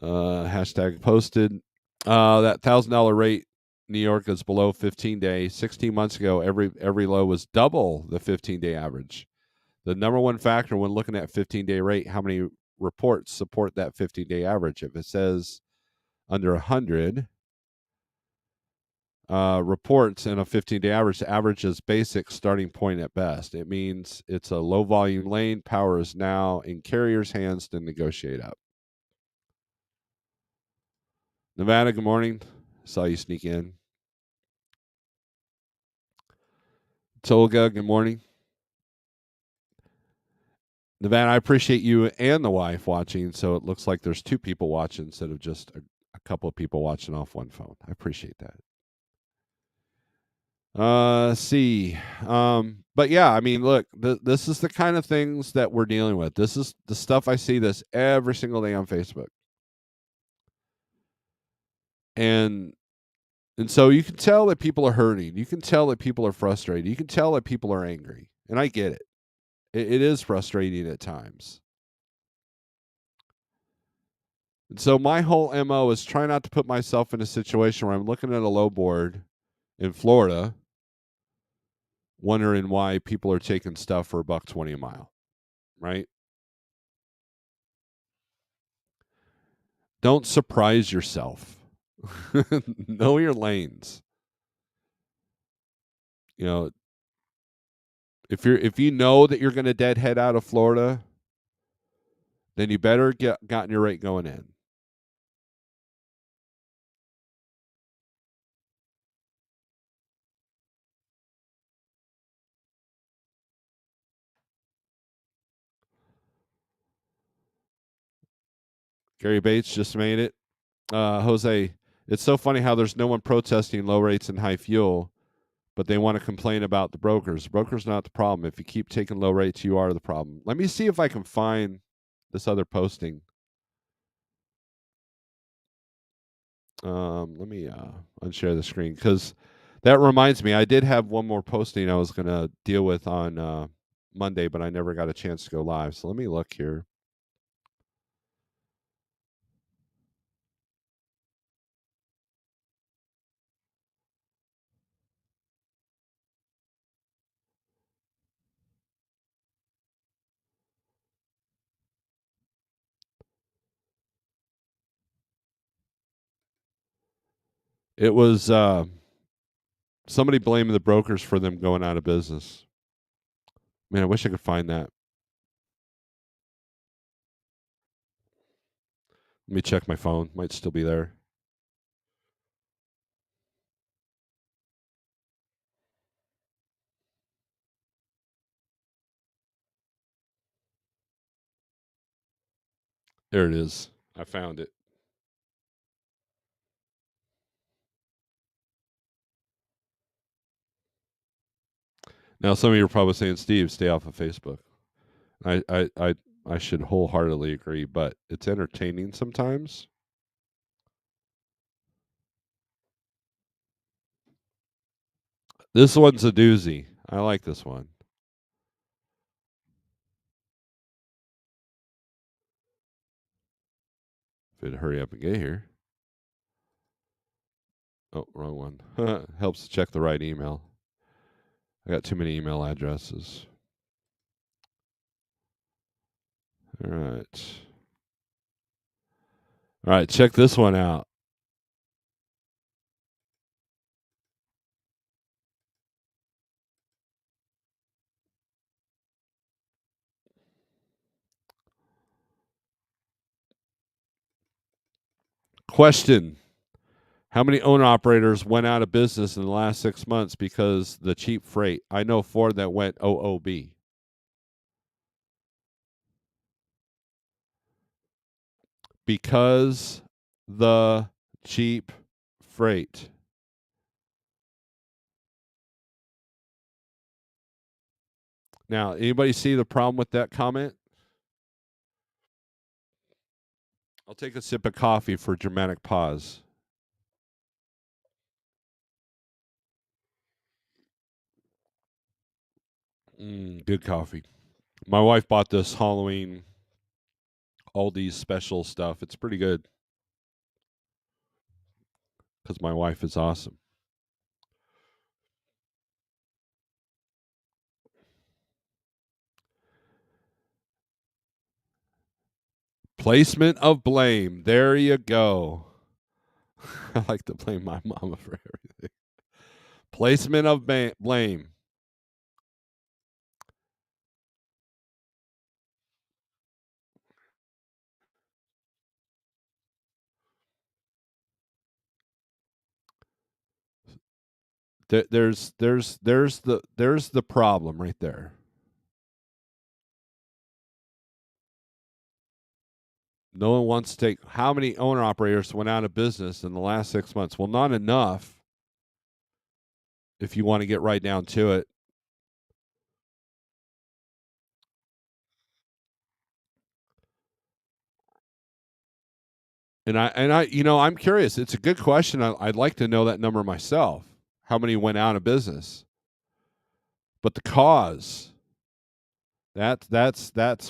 Hashtag posted. That $1,000 rate, New York is below 15-day. 16 months ago, every low was double the 15-day average. The number one factor when looking at 15-day rate, how many reports support that 15-day average? If it says under 100 reports in a 15-day average, the average is basic starting point at best. It means it's a low volume lane. Power is now in carriers' hands to negotiate up. Nevada, good morning. Saw you sneak in. Tolga, good morning. Nevada, I appreciate you and the wife watching. So it looks like there's two people watching instead of just a couple of people watching off one phone. I appreciate that. See. But yeah, I mean, look, this is the kind of things that we're dealing with. This is the stuff I see this every single day on Facebook. And so you can tell that people are hurting. You can tell that people are frustrated. You can tell that people are angry. And I get it. It is frustrating at times. And so my whole MO is try not to put myself in a situation where I'm looking at a low board in Florida, wondering why people are taking stuff for $1.20 a mile, right? Don't surprise yourself. Know your lanes. You know, if you know that you're going to deadhead out of Florida, then you better gotten your rate going in. Gary Bates just made it. Jose, it's so funny how there's no one protesting low rates and high fuel, but they want to complain about the brokers. The broker's not the problem. If you keep taking low rates, you are the problem. Let me see if I can find this other posting. Let me unshare the screen because that reminds me, I did have one more posting I was going to deal with on Monday, but I never got a chance to go live. So let me look here. It was somebody blaming the brokers for them going out of business. Man, I wish I could find that. Let me check my phone. Might still be there. There it is. I found it. Now, some of you are probably saying, "Steve, stay off of Facebook." I should wholeheartedly agree, but it's entertaining sometimes. This one's a doozy. I like this one. If it'd hurry up and get here. Oh, wrong one. Helps to check the right email. I got too many email addresses. All right. All right, check this one out. Question: how many owner operators went out of business in the last 6 months because the cheap freight? I know 4 that went OOB. Because the cheap freight. Now, anybody see the problem with that comment? I'll take a sip of coffee for dramatic pause. Good coffee. My wife bought this Halloween all these special stuff. It's pretty good because my wife is awesome. Placement of blame. There you go. I like to blame my mama for everything. Placement of blame. There's the problem right there. No one wants to take how many owner operators went out of business in the last 6 months? Well, not enough if you want to get right down to it. And I'm curious. It's a good question. I'd like to know that number myself. How many went out of business? But the cause, that's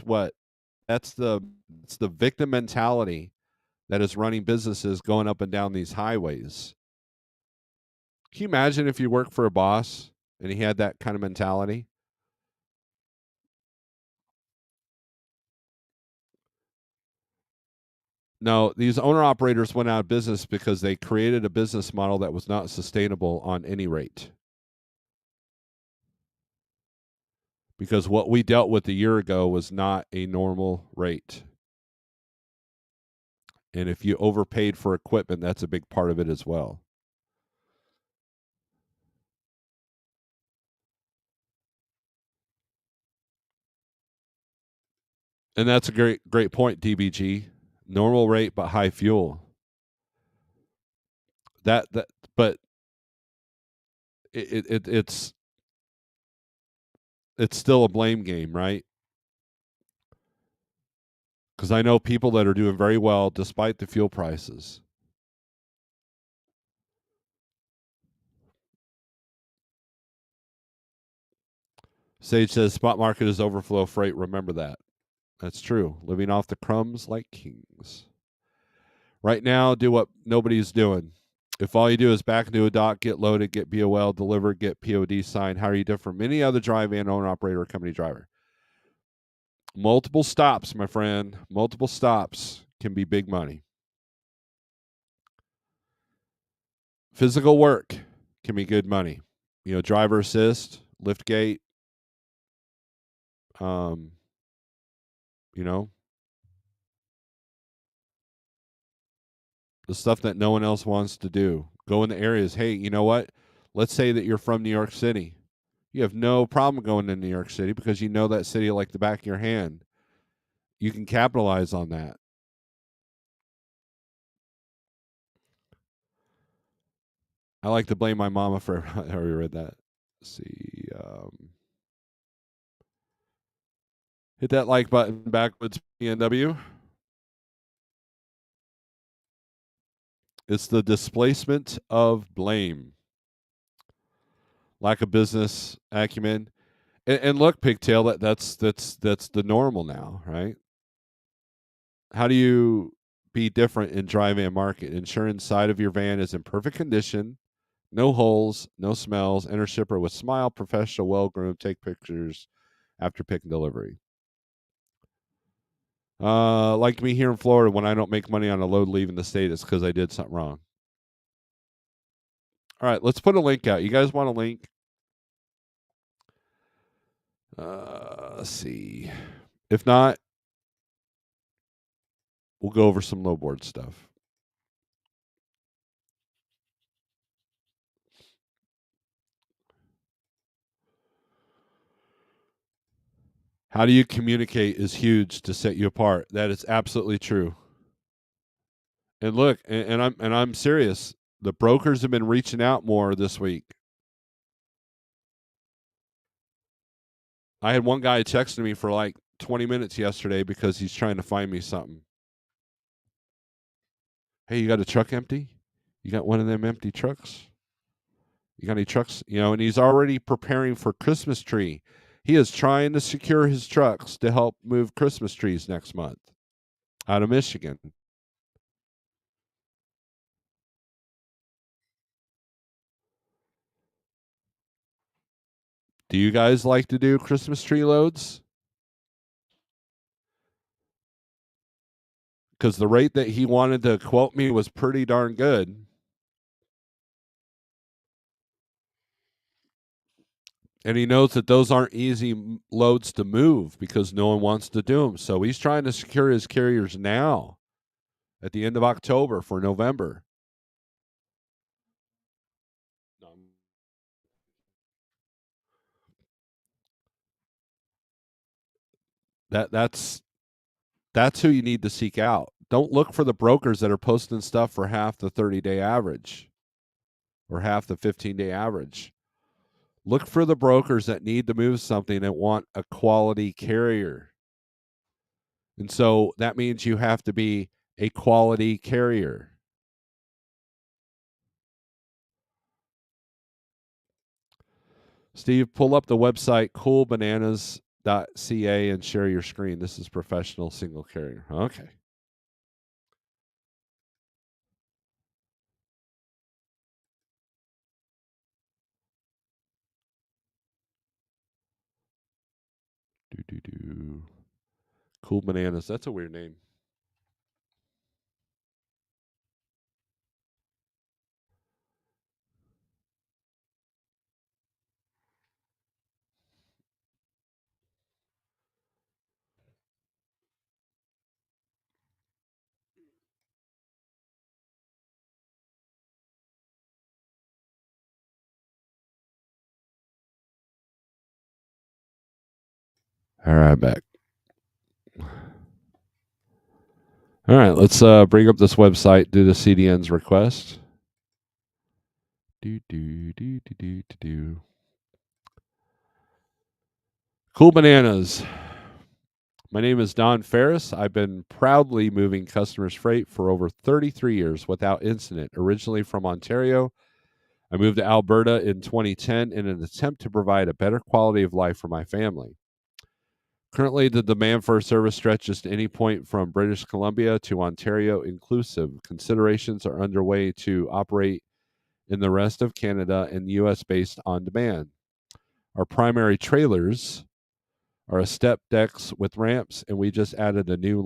what that's the victim mentality that is running businesses going up and down these highways. Can you imagine if you work for a boss and he had that kind of mentality? No, these owner operators went out of business because they created a business model that was not sustainable on any rate. Because what we dealt with a year ago was not a normal rate. And if you overpaid for equipment, that's a big part of it as well. And that's a great point, DBG. Normal rate but high fuel. That but it's still a blame game, right? Because I know people that are doing very well despite the fuel prices. Sage says spot market is overflow freight. Remember that. That's true. Living off the crumbs like kings. Right now, do what nobody's doing. If all you do is back into a dock, get loaded, get BOL delivered, get POD signed, how are you different from any other dry van owner, operator, or company driver? Multiple stops, my friend. Multiple stops can be big money. Physical work can be good money. Driver assist, lift gate, um, you know, the stuff that no one else wants to do. Go in the areas. Hey, you know what? Let's say that you're from New York City. You have no problem going to New York City because you know that city like the back of your hand. You can capitalize on that. I like to blame my mama for. I already read that. Let's see. Hit that like button backwards, PNW. It's the displacement of blame. Lack of business acumen. And look, Pigtail, that's the normal now, right? How do you be different in dry van market? Ensure inside of your van is in perfect condition, no holes, no smells. Enter shipper with smile, professional, well groomed. Take pictures after pick and delivery. Like me here in Florida, when I don't make money on a load leaving the state, it's because I did something wrong. All right, let's put a link out. You guys want a link? Let's see. If not, we'll go over some low board stuff. How do you communicate is huge to set you apart. That is absolutely true. And look, and I'm serious. The brokers have been reaching out more this week. I had one guy texting me for like 20 minutes yesterday because he's trying to find me something. Hey, you got a truck empty? You got one of them empty trucks? You got any trucks? And he's already preparing for Christmas tree. He is trying to secure his trucks to help move Christmas trees next month out of Michigan. Do you guys like to do Christmas tree loads? Because the rate that he wanted to quote me was pretty darn good. And he knows that those aren't easy loads to move because no one wants to do them. So he's trying to secure his carriers now at the end of October for November. That's who you need to seek out. Don't look for the brokers that are posting stuff for half the 30-day average or half the 15-day average. Look for the brokers that need to move something and want a quality carrier. And so that means you have to be a quality carrier. Steve, pull up the website coolbananas.ca and share your screen. This is professional single carrier. Okay. Do. Cool Bananas. That's a weird name. All right, back. All right, let's bring up this website, do the CDN's request. Do. Cool Bananas. My name is Don Ferris. I've been proudly moving customers' freight for over 33 years without incident. Originally from Ontario, I moved to Alberta in 2010 in an attempt to provide a better quality of life for my family. Currently, the demand for our service stretches to any point from British Columbia to Ontario inclusive. Considerations are underway to operate in the rest of Canada and the U.S. based on demand. Our primary trailers are a step decks with ramps, and we just added a new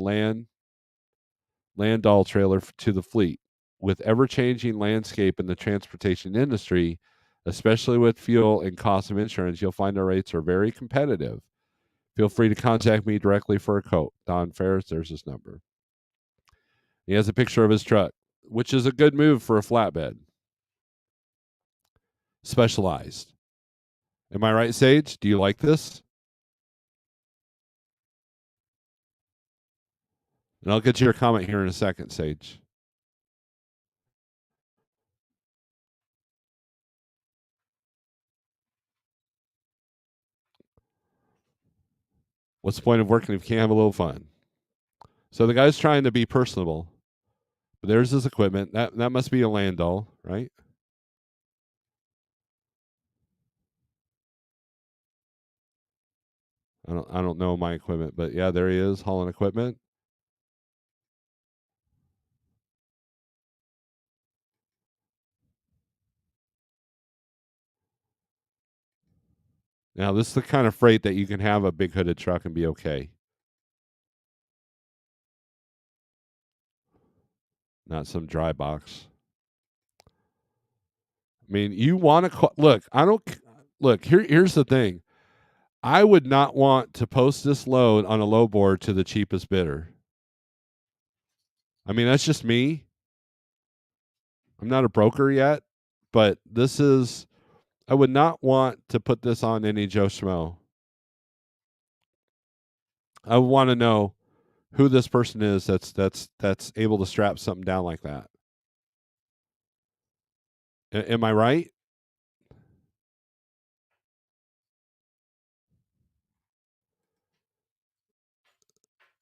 landall trailer to the fleet. With ever-changing landscape in the transportation industry, especially with fuel and cost of insurance, you'll find our rates are very competitive. Feel free to contact me directly for a quote. Don Ferris, there's his number. He has a picture of his truck, which is a good move for a flatbed. Specialized. Am I right, Sage? Do you like this? And I'll get to your comment here in a second, Sage. What's the point of working if you can't have a little fun? So the guy's trying to be personable. But there's his equipment. That must be a landau, right? I don't know my equipment, but yeah, there he is hauling equipment. Now this is the kind of freight that you can have a big hooded truck and be okay. Not some dry box. I mean, you want to look. I don't look here. Here's the thing. I would not want to post this load on a low board to the cheapest bidder. I mean, that's just me. I'm not a broker yet, but this is. I would not want to put this on any Joe Schmo. I want to know who this person is that's able to strap something down like that. Am I right?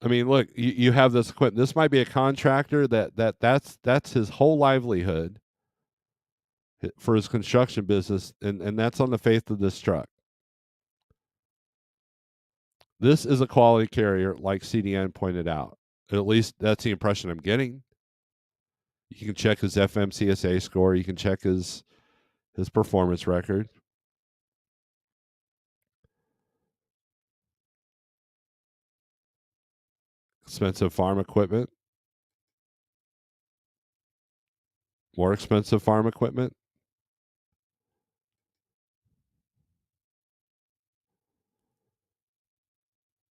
I mean, look, you have this equipment. This might be a contractor that's his whole livelihood for his construction business, and that's on the faith of this truck. This is a quality carrier, like CDN pointed out. At least that's the impression I'm getting. You can check his FMCSA score. You can check his performance record. Expensive farm equipment. More expensive farm equipment.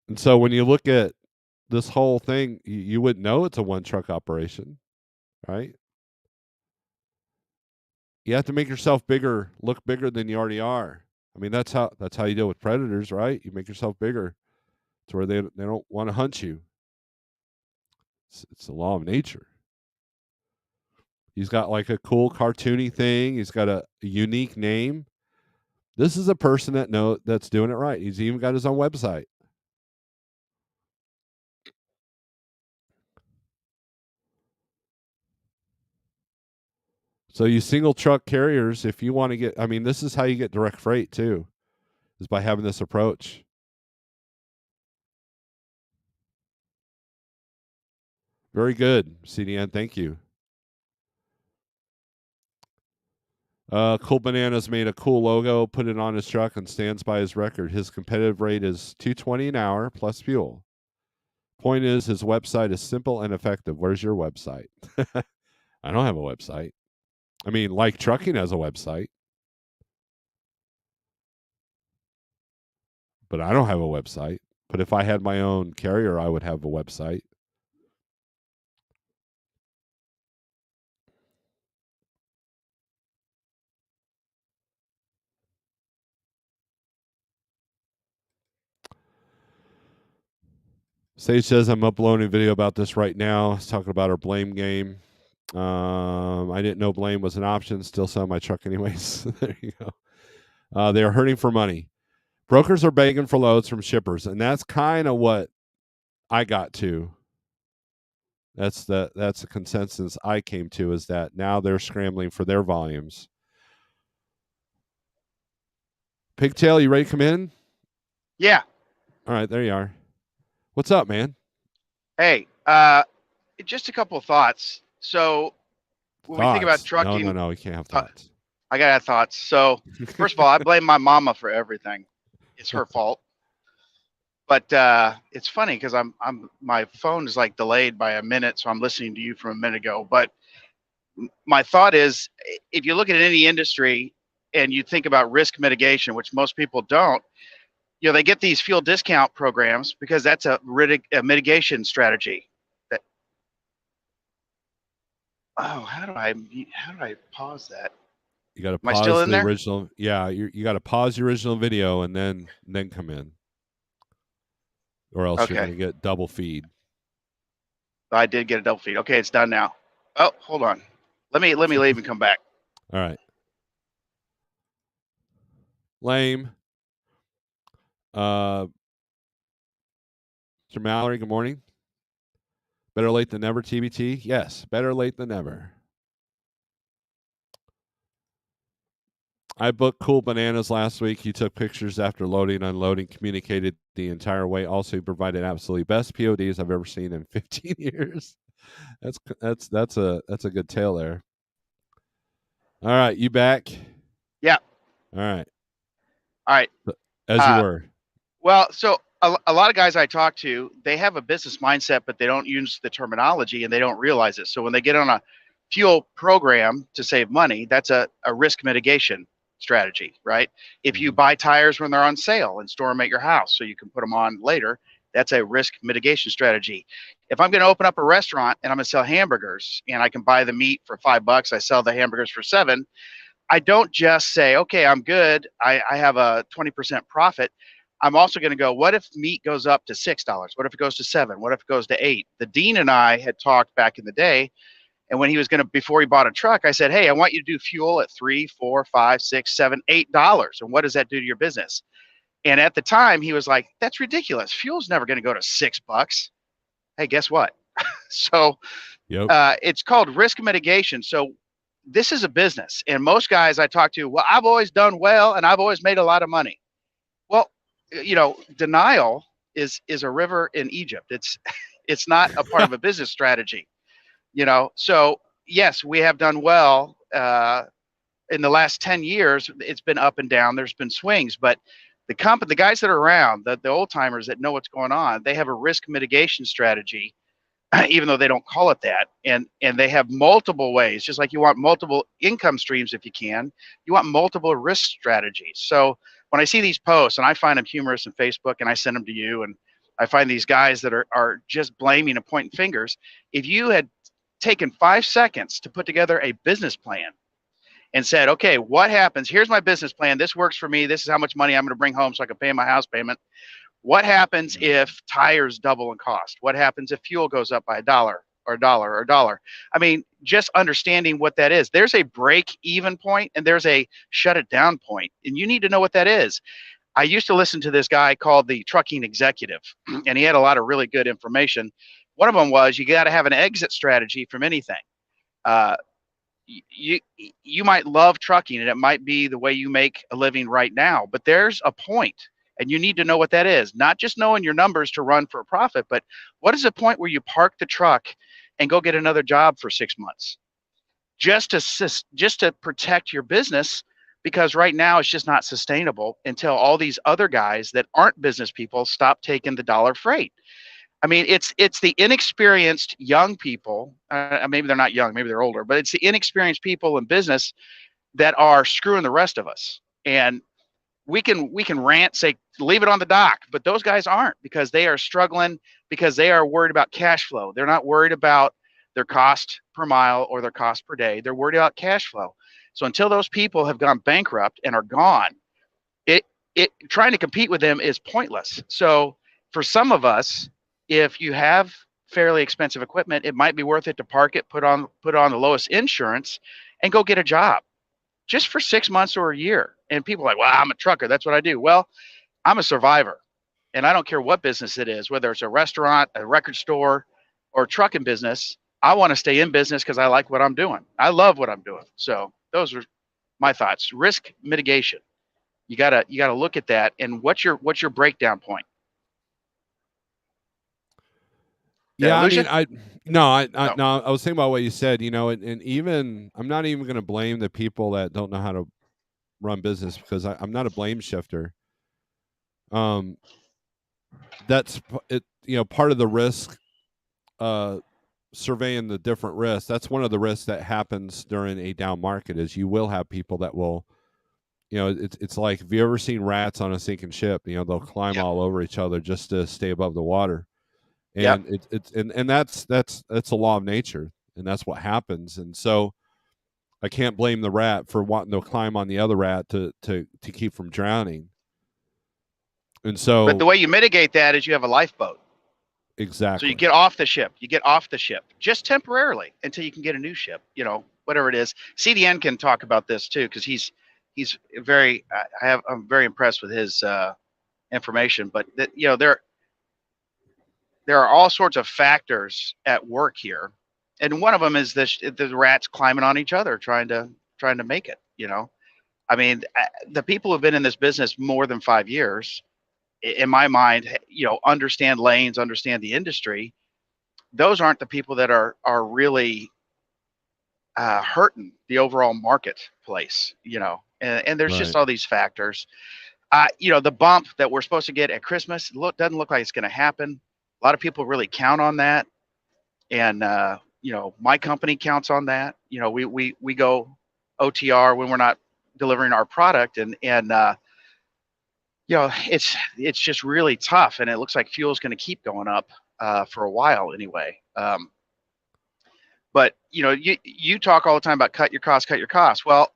And so when you look at this whole thing, you wouldn't know it's a one truck operation, right? You have to make yourself bigger, look bigger than you already are. I mean, that's how you deal with predators, right? You make yourself bigger to where they don't want to hunt you. It's the law of nature. He's got like a cool cartoony thing. He's got a unique name. This is a person that's doing it right. He's even got his own website. So you single truck carriers, if you want to get, I mean, this is how you get direct freight too, is by having this approach. Very good, CDN. Thank you. Cool Bananas made a cool logo, put it on his truck, and stands by his record. His competitive rate is $2.20 an hour plus fuel. Point is, his website is simple and effective. Where's your website? I don't have a website. I mean, Like Trucking has a website, but I don't have a website. But if I had my own carrier, I would have a website. Sage says, I'm uploading a video about this right now. It's talking about our blame game. I didn't know blame was an option. Still sell my truck anyways. There you go. They are hurting for money. Brokers are begging for loads from shippers, and that's kind of what I got to. That's the consensus I came to, is that now they're scrambling for their volumes. Pigtail, you ready to come in? Yeah. All right, there you are. What's up, man? Hey, just a couple of thoughts. So when we think about trucking, No, we can't have thoughts. I gotta have thoughts. So first of all, I blame my mama for everything. It's her fault. But it's funny because my phone is like delayed by a minute, so I'm listening to you from a minute ago. But my thought is, if you look at any industry and you think about risk mitigation, which most people don't, you know, they get these fuel discount programs because that's a mitigation strategy. How do I pause that? You got to Am I still pause in the there? original. Yeah, you got to pause the original video and then come in, or else you're going to get double feed. I did get a double feed. Okay, it's done now. Oh, hold on. Let me leave and come back. All right. Lame. Mr. Mallory, good morning. Better late than never, TBT? Yes, better late than never. I booked Cool Bananas last week. He took pictures after loading, unloading, communicated the entire way. Also, he provided absolutely best PODs I've ever seen in 15 years. That's a good tale there. All right, you back? Yeah. All right. All right. As you were. Well, so a lot of guys I talk to, they have a business mindset, but they don't use the terminology and they don't realize it. So when they get on a fuel program to save money, that's a risk mitigation strategy, right? If you buy tires when they're on sale and store them at your house so you can put them on later, that's a risk mitigation strategy. If I'm going to open up a restaurant and I'm going to sell hamburgers and I can buy the meat for $5, I sell the hamburgers for $7. I don't just say, okay, I'm good. I have a 20% profit. I'm also going to go, what if meat goes up to $6? What if it goes to $7? What if it goes to $8? The dean and I had talked back in the day, and when he was going to, before he bought a truck, I said, hey, I want you to do fuel at $3, $4, $5, $6, $7, $8. And what does that do to your business? And at the time, he was like, that's ridiculous. Fuel's never going to go to $6. Hey, guess what? So it's called risk mitigation. So this is a business. And most guys I talk to, well, I've always done well and I've always made a lot of money. Well, you know, denial is a river in Egypt. It's not a part of a business strategy, you know. So yes, we have done well in the last 10 years. It's been up and down. There's been swings, but the guys that are around, the old timers that know what's going on, they have a risk mitigation strategy, even though they don't call it that. And they have multiple ways, just like you want multiple income streams if you can, you want multiple risk strategies. So when I see these posts and I find them humorous on Facebook and I send them to you, and I find these guys that are just blaming and pointing fingers, if you had taken 5 seconds to put together a business plan and said, okay, what happens? Here's my business plan. This works for me. This is how much money I'm going to bring home so I can pay my house payment. What happens if tires double in cost? What happens if fuel goes up by $1? or a dollar or a dollar. I mean, just understanding what that is. There's a break even point and there's a shut it down point, and you need to know what that is. I used to listen to this guy called the Trucking Executive, and he had a lot of really good information. One of them was you got to have an exit strategy from anything. Uh, you you might love trucking and it might be the way you make a living right now, but there's a point, and you need to know what that is. Not just knowing your numbers to run for a profit, but what is the point where you park the truck and go get another job for 6 months just to protect your business, because right now it's just not sustainable until all these other guys that aren't business people stop taking the dollar freight. I mean, it's the inexperienced young people. Maybe they're not young, maybe they're older, but it's the inexperienced people in business that are screwing the rest of us. And we can rant, say leave it on the dock, but those guys aren't, because they are struggling, because they are worried about cash flow. They're not worried about their cost per mile or their cost per day. They're worried about cash flow. So until those people have gone bankrupt and are gone, it trying to compete with them is pointless. So for some of us, if you have fairly expensive equipment, it might be worth it to park it, put on the lowest insurance, and go get a job just for 6 months or a year. And people are like, well, I'm a trucker, that's what I do. Well, I'm a survivor, and I don't care what business it is, whether it's a restaurant, a record store, or a trucking business. I want to stay in business because I like what I'm doing. I love what I'm doing. So those are my thoughts. Risk mitigation. You gotta look at that. And what's your breakdown point? Did I Yeah, I lose you? mean, No. no, I was thinking about what you said, and even I'm not even going to blame the people that don't know how to run business, because I'm not a blame shifter. Um, that's it. Part of the risk, uh, surveying the different risks. That's one of the risks that happens during a down market, is you will have people that will, it's like, have you ever seen rats on a sinking ship? They'll climb Yep. all over each other just to stay above the water. Yep. And and that's a law of nature, and that's what happens. And so I can't blame the rat for wanting to climb on the other rat to keep from drowning. And But the so way you mitigate that is you have a lifeboat. So you exactly. get off the ship. You get off the ship just temporarily until you can get a new ship. Whatever it is. CDN can talk about this too, because he's very. I'm very impressed with his information. But there are all sorts of factors at work here, and one of them is the rats climbing on each other, trying to make it. I mean, the people who've been in this business more than 5 years, in my mind, understand lanes, understand the industry. Those aren't the people that are really hurting the overall marketplace. And there's just Right. all these factors. The bump that we're supposed to get at Christmas doesn't look like it's going to happen. A lot of people really count on that, and my company counts on that. We go OTR when we're not delivering our product, and it's just really tough, and it looks like fuel's going to keep going up for a while anyway. But you talk all the time about cut your costs. Well,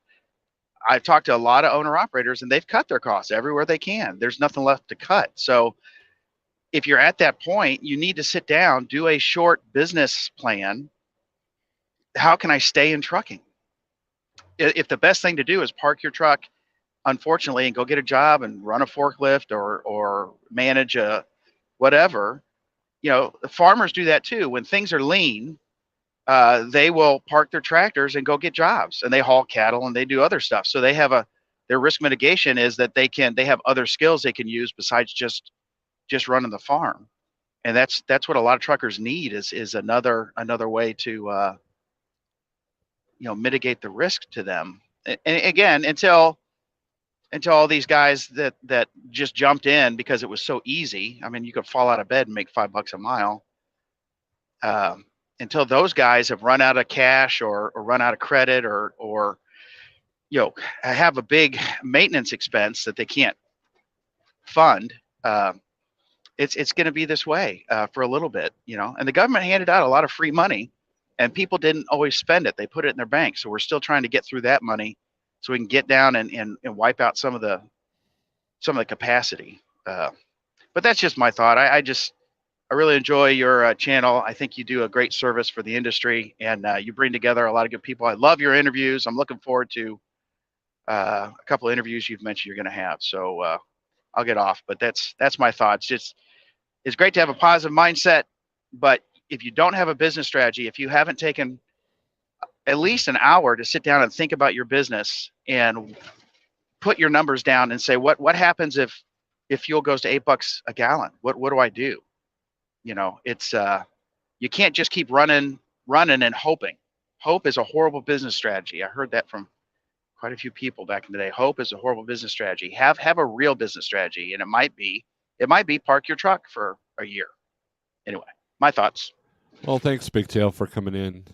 I've talked to a lot of owner operators, and they've cut their costs everywhere they can. There's nothing left to cut. So if you're at that point, you need to sit down, do a short business plan. How can I stay in trucking? If the best thing to do is park your truck, unfortunately, and go get a job and run a forklift or manage a whatever, farmers do that too. When things are lean, they will park their tractors and go get jobs, and they haul cattle and they do other stuff. So their risk mitigation is that they have other skills they can use besides just running the farm. And that's what a lot of truckers need is another way to mitigate the risk to them. And again, until all these guys that just jumped in because it was so easy. I mean, you could fall out of bed and make $5 a mile. Until those guys have run out of cash or run out of credit or have a big maintenance expense that they can't fund, it's going to be this way for a little bit. And the government handed out a lot of free money, and people didn't always spend it. They put it in their bank. So we're still trying to get through that money so we can get down and wipe out some of the capacity. But that's just my thought. I really enjoy your channel. I think you do a great service for the industry, and you bring together a lot of good people. I love your interviews. I'm looking forward to a couple of interviews you've mentioned you're going to have. So I'll get off, but that's my thoughts. It's great to have a positive mindset, but if you don't have a business strategy, if you haven't taken at least an hour to sit down and think about your business and put your numbers down and say what happens if fuel goes to $8 a gallon, what do I do? It's you can't just keep running and hoping. Hope is a horrible business strategy. I heard that from quite a few people back in the day. Hope is a horrible business strategy. Have a real business strategy, and it might be park your truck for a year. Anyway, my thoughts. Well, thanks, Big Tail, for coming in.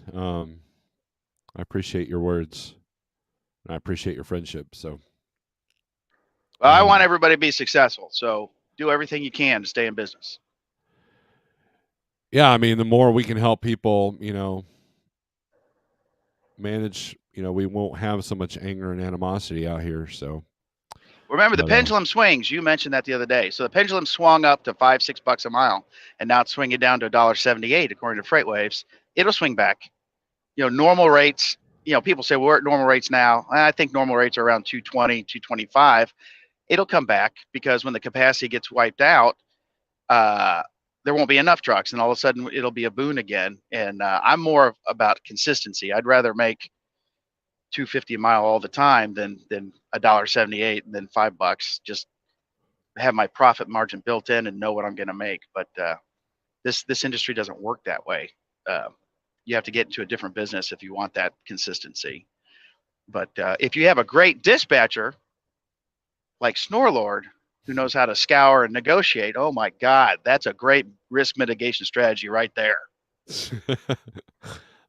I appreciate your words. I appreciate your friendship. So, Well, I want everybody to be successful, so do everything you can to stay in business. yeah, I mean, the more we can help people, manage, we won't have so much anger and animosity out here. So, Remember, the pendulum swings. You mentioned that the other day. So the pendulum swung up to $5-6 a mile, and now it's swinging down to $1.78 according to FreightWaves. It'll swing back. Normal rates. People say, well, we're at normal rates now. I think normal rates are around 220, 225. It'll come back because when the capacity gets wiped out, there won't be enough trucks, and all of a sudden it'll be a boon again. And I'm more about consistency. I'd rather make 250 a mile all the time than $1.78 and then $5. Just have my profit margin built in and know what I'm going to make. But this industry doesn't work that way. You have to get into a different business if you want that consistency. But if you have a great dispatcher like Snorelord, who knows how to scour and negotiate, oh my God, that's a great risk mitigation strategy right there.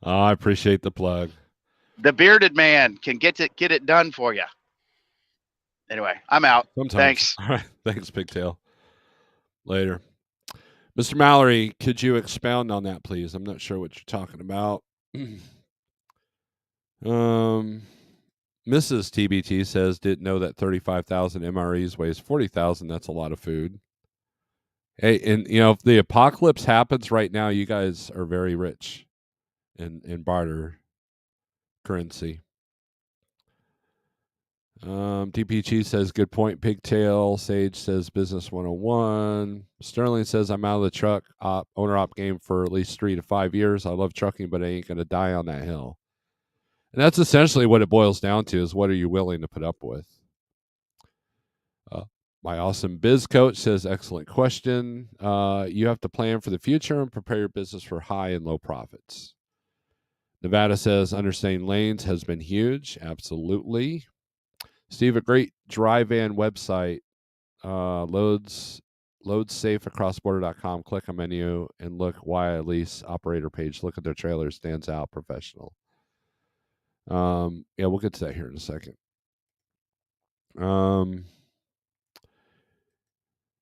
I appreciate the plug. The bearded man can get it done for you. Anyway, I'm out. Sometimes. Thanks. All right. Thanks, Pigtail. Later. Mr. Mallory, could you expound on that, please? I'm not sure what you're talking about. Mrs. TBT says, didn't know that 35,000 MREs weighs 40,000. That's a lot of food. Hey, and if the apocalypse happens right now, you guys are very rich in barter currency. DPG says, good point, Pigtail. Sage says, business 101. Sterling says, I'm out of the truck owner op game for at least 3 to 5 years. I love trucking, but I ain't going to die on that hill. And that's essentially what it boils down to, is what are you willing to put up with? My awesome biz coach says, excellent question. You have to plan for the future and prepare your business for high and low profits. Nevada says, understanding lanes has been huge. Absolutely. Steve, a great dry van website, loadsafeacrossborder.com. Click on menu and look why lease operator page. Look at their trailer. Stands out, professional. Yeah, we'll get to that here in a second.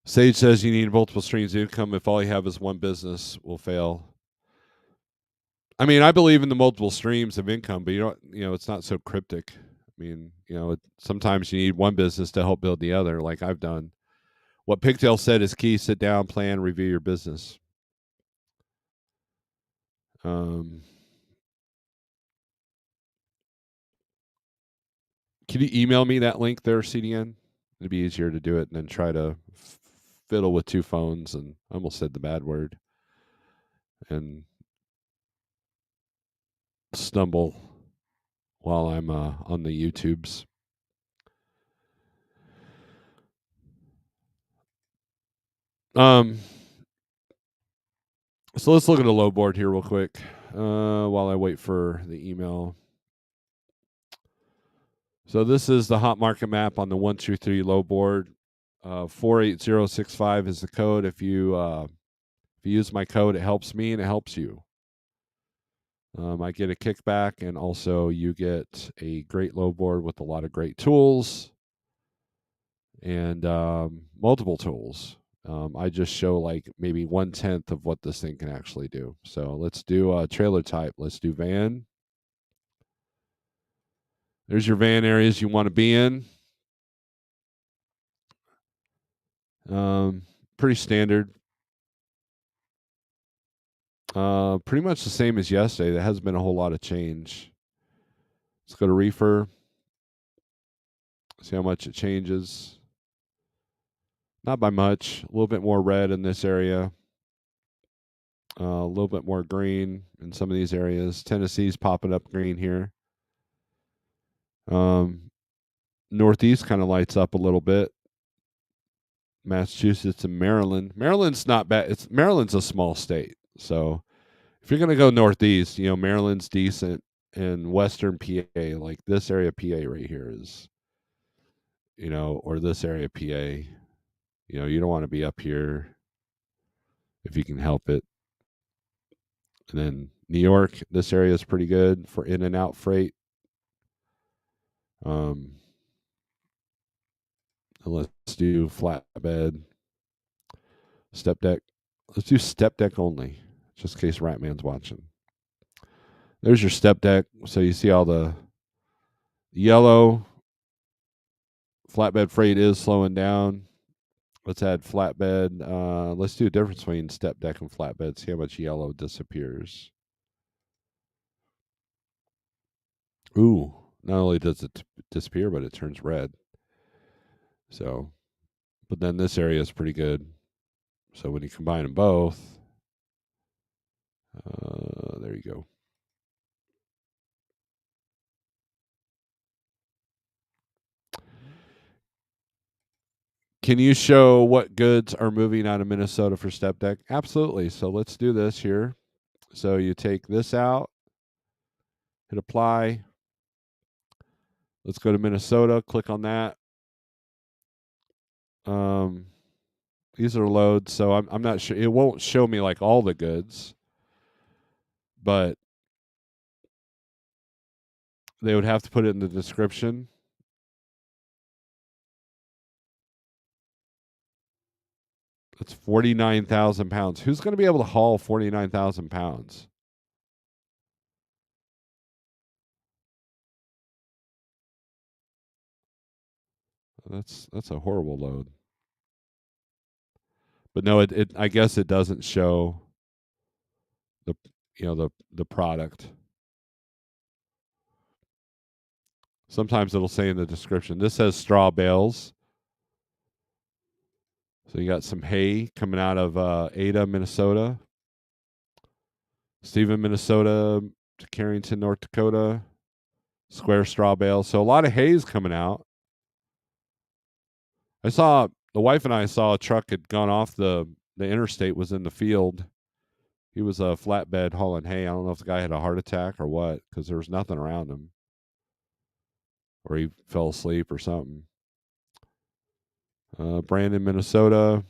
Sage says you need multiple streams of income. If all you have is one business, will fail. I mean, I believe in the multiple streams of income, but it's not so cryptic. I mean, sometimes you need one business to help build the other, like I've done. What Pigtail said is key. Sit down, plan, review your business. Can you email me that link there, CDN? It'd be easier to do it and then try to fiddle with two phones, and I almost said the bad word, and stumble while I'm on the YouTubes. So let's look at a low board here real quick while I wait for the email. So this is the hot market map on the 123 low board. 48065 is the code. If you use my code, it helps me and it helps you. I get a kickback, and also you get a great low board with a lot of great tools and multiple tools. I just show like maybe 1/10 of what this thing can actually do. So let's do a trailer type. Let's do van. There's your van areas you want to be in. Pretty standard. Pretty much the same as yesterday. There hasn't been a whole lot of change. Let's go to reefer. See how much it changes. Not by much. A little bit more red in this area. A little bit more green in some of these areas. Tennessee's popping up green here. Northeast kind of lights up a little bit. Massachusetts and Maryland. Maryland's not bad. Maryland's a small state, so if you're gonna go northeast, Maryland's decent, and Western PA, like this area PA right here is, or this area PA. You don't want to be up here if you can help it. And then New York, this area is pretty good for in and out freight. And let's do flatbed, step deck. Let's do step deck only, just in case Ratman's watching. There's your step deck. So you see all the yellow. Flatbed freight is slowing down. Let's add flatbed. Let's do a difference between step deck and flatbed. See how much yellow disappears. Ooh, not only does it disappear, but it turns red. So, but then this area is pretty good. So when you combine them both, there you go. Can you show what goods are moving out of Minnesota for step deck? Absolutely. So let's do this here. So you take this out, hit apply. Let's go to Minnesota, click on that. These are loads, so I'm not sure. It won't show me like all the goods, but they would have to put it in the description. It's 49,000 pounds. Who's going to be able to haul 49,000 pounds? That's a horrible load. But no, it I guess it doesn't show the the product. Sometimes it'll say in the description. This says straw bales. So you got some hay coming out of Ada, Minnesota, Stephen, Minnesota, to Carrington, North Dakota, square straw bales. So a lot of hay's coming out. The wife and I saw a truck had gone off the interstate, was in the field. He was a flatbed hauling hay. I don't know if the guy had a heart attack or what, because there was nothing around him, or he fell asleep or something. Brandon, Minnesota.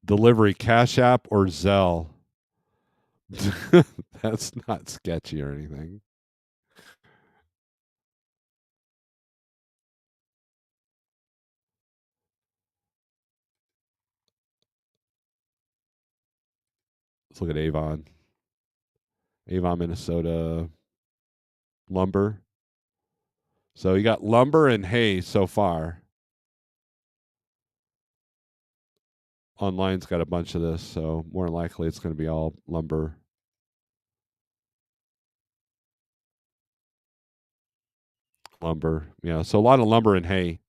Delivery Cash App or Zelle. That's not sketchy or anything. Let's look at Avon. Avon, Minnesota. Lumber. So you got lumber and hay so far. Online's got a bunch of this, so more than likely it's going to be all lumber. Lumber. Yeah, so a lot of lumber and hay.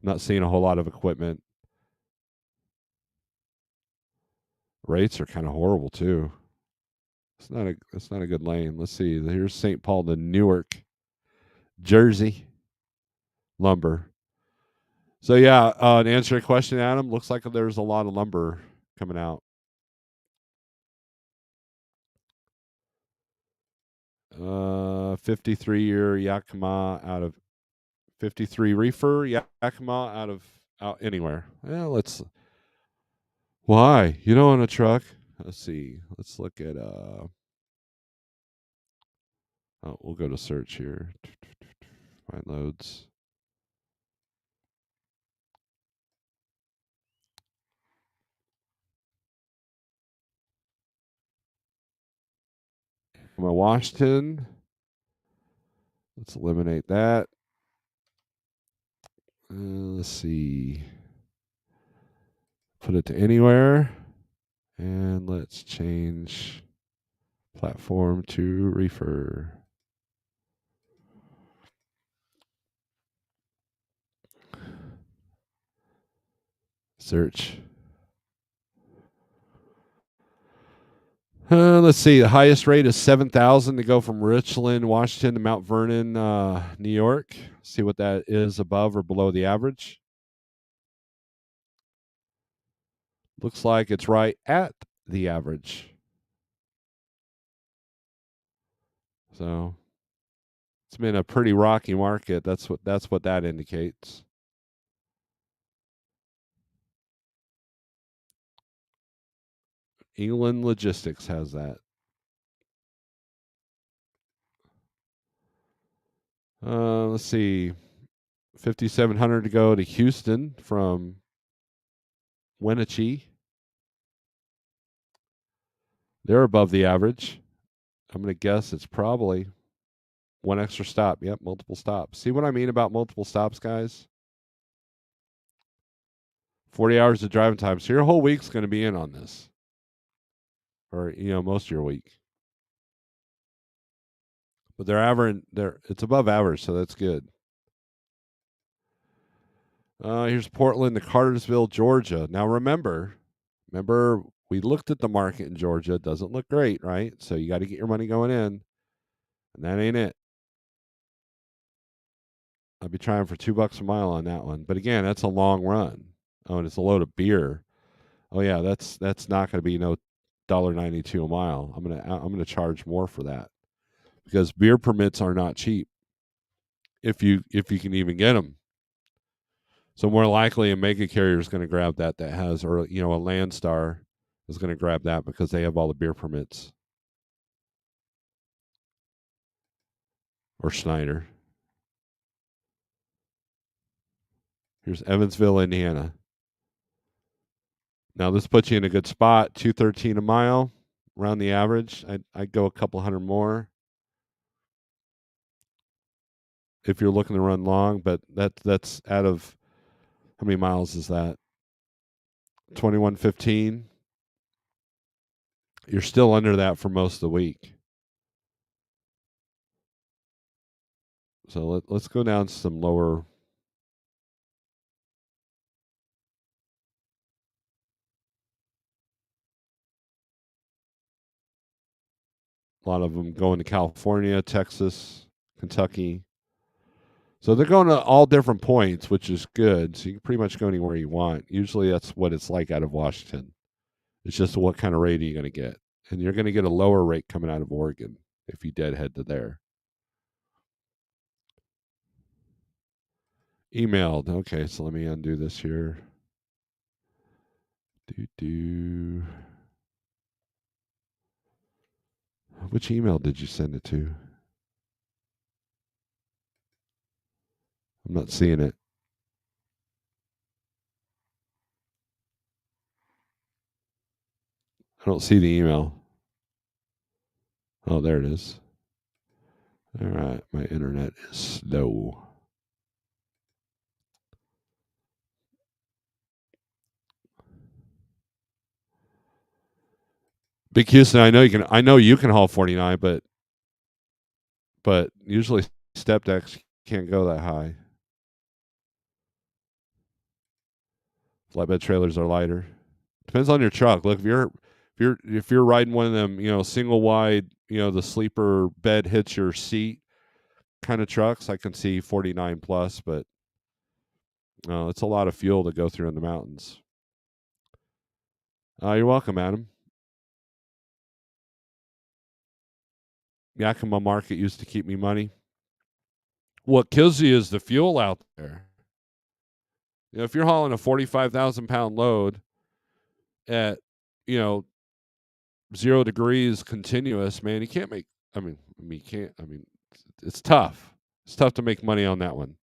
Not seeing a whole lot of equipment. Rates are kind of horrible too. It's not a good lane. Let's see. Here's St. Paul to Newark, Jersey. Lumber. So yeah, to answer your question, Adam, looks like there's a lot of lumber coming out. 53-year Yakima out of 53 reefer Yakima out anywhere. Yeah, let's. Why? You don't want a truck? Let's see. Let's look at Oh, we'll go to search here. Find loads. Washington. Let's eliminate that. Let's see. Put it to anywhere. And let's change platform to reefer. Search. Let's see. The highest rate is 7,000 to go from Richland, Washington to Mount Vernon, New York. See what that is above or below the average. Looks like it's right at the average. So it's been a pretty rocky market. That's what that indicates. England Logistics has that. Let's see. 5,700 to go to Houston from Wenatchee. They're above the average. I'm going to guess it's probably one extra stop. Yep, multiple stops. See what I mean about multiple stops, guys? 40 hours of driving time. So your whole week's going to be in on this. Or, most of your week. But it's above average, so that's good. Here's Portland to Cartersville, Georgia. Now remember, we looked at the market in Georgia. It doesn't look great, right? So you got to get your money going in. And that ain't it. I'll be trying for $2 a mile on that one. But again, that's a long run. Oh, and it's a load of beer. Oh yeah, that's not going to be no $1.92 a mile. I'm gonna charge more for that because beer permits are not cheap. If you can even get them. So more likely a mega carrier is going to grab that has, or a Landstar is going to grab that because they have all the beer permits. Or Schneider. Here's Evansville, Indiana. Now this puts you in a good spot. $2.13 a mile, around the average. I'd go a couple hundred more if you're looking to run long, but that's out of how many miles is that? 2115. You're still under that for most of the week. So let's go down to some lower. A lot of them going to California, Texas, Kentucky. So they're going to all different points, which is good. So you can pretty much go anywhere you want. Usually that's what it's like out of Washington. It's just what kind of rate are you going to get? And you're going to get a lower rate coming out of Oregon if you deadhead to there. Emailed. Okay, so let me undo this here. Which email did you send it to? I'm not seeing it. I don't see the email. Oh, there it is. All right, my internet is slow. Big Houston, I know you can haul 49, but usually step decks can't go that high. Flatbed trailers are lighter. Depends on your truck. Look, if you're riding one of them, single wide, the sleeper bed hits your seat kind of trucks, I can see 49 plus, but it's a lot of fuel to go through in the mountains. You're welcome, Adam. Yakima Market used to keep me money. What kills you is the fuel out there. If you're hauling a 45,000 pound load at 0 degrees continuous, man, you can't make. You can't. It's tough. It's tough to make money on that one.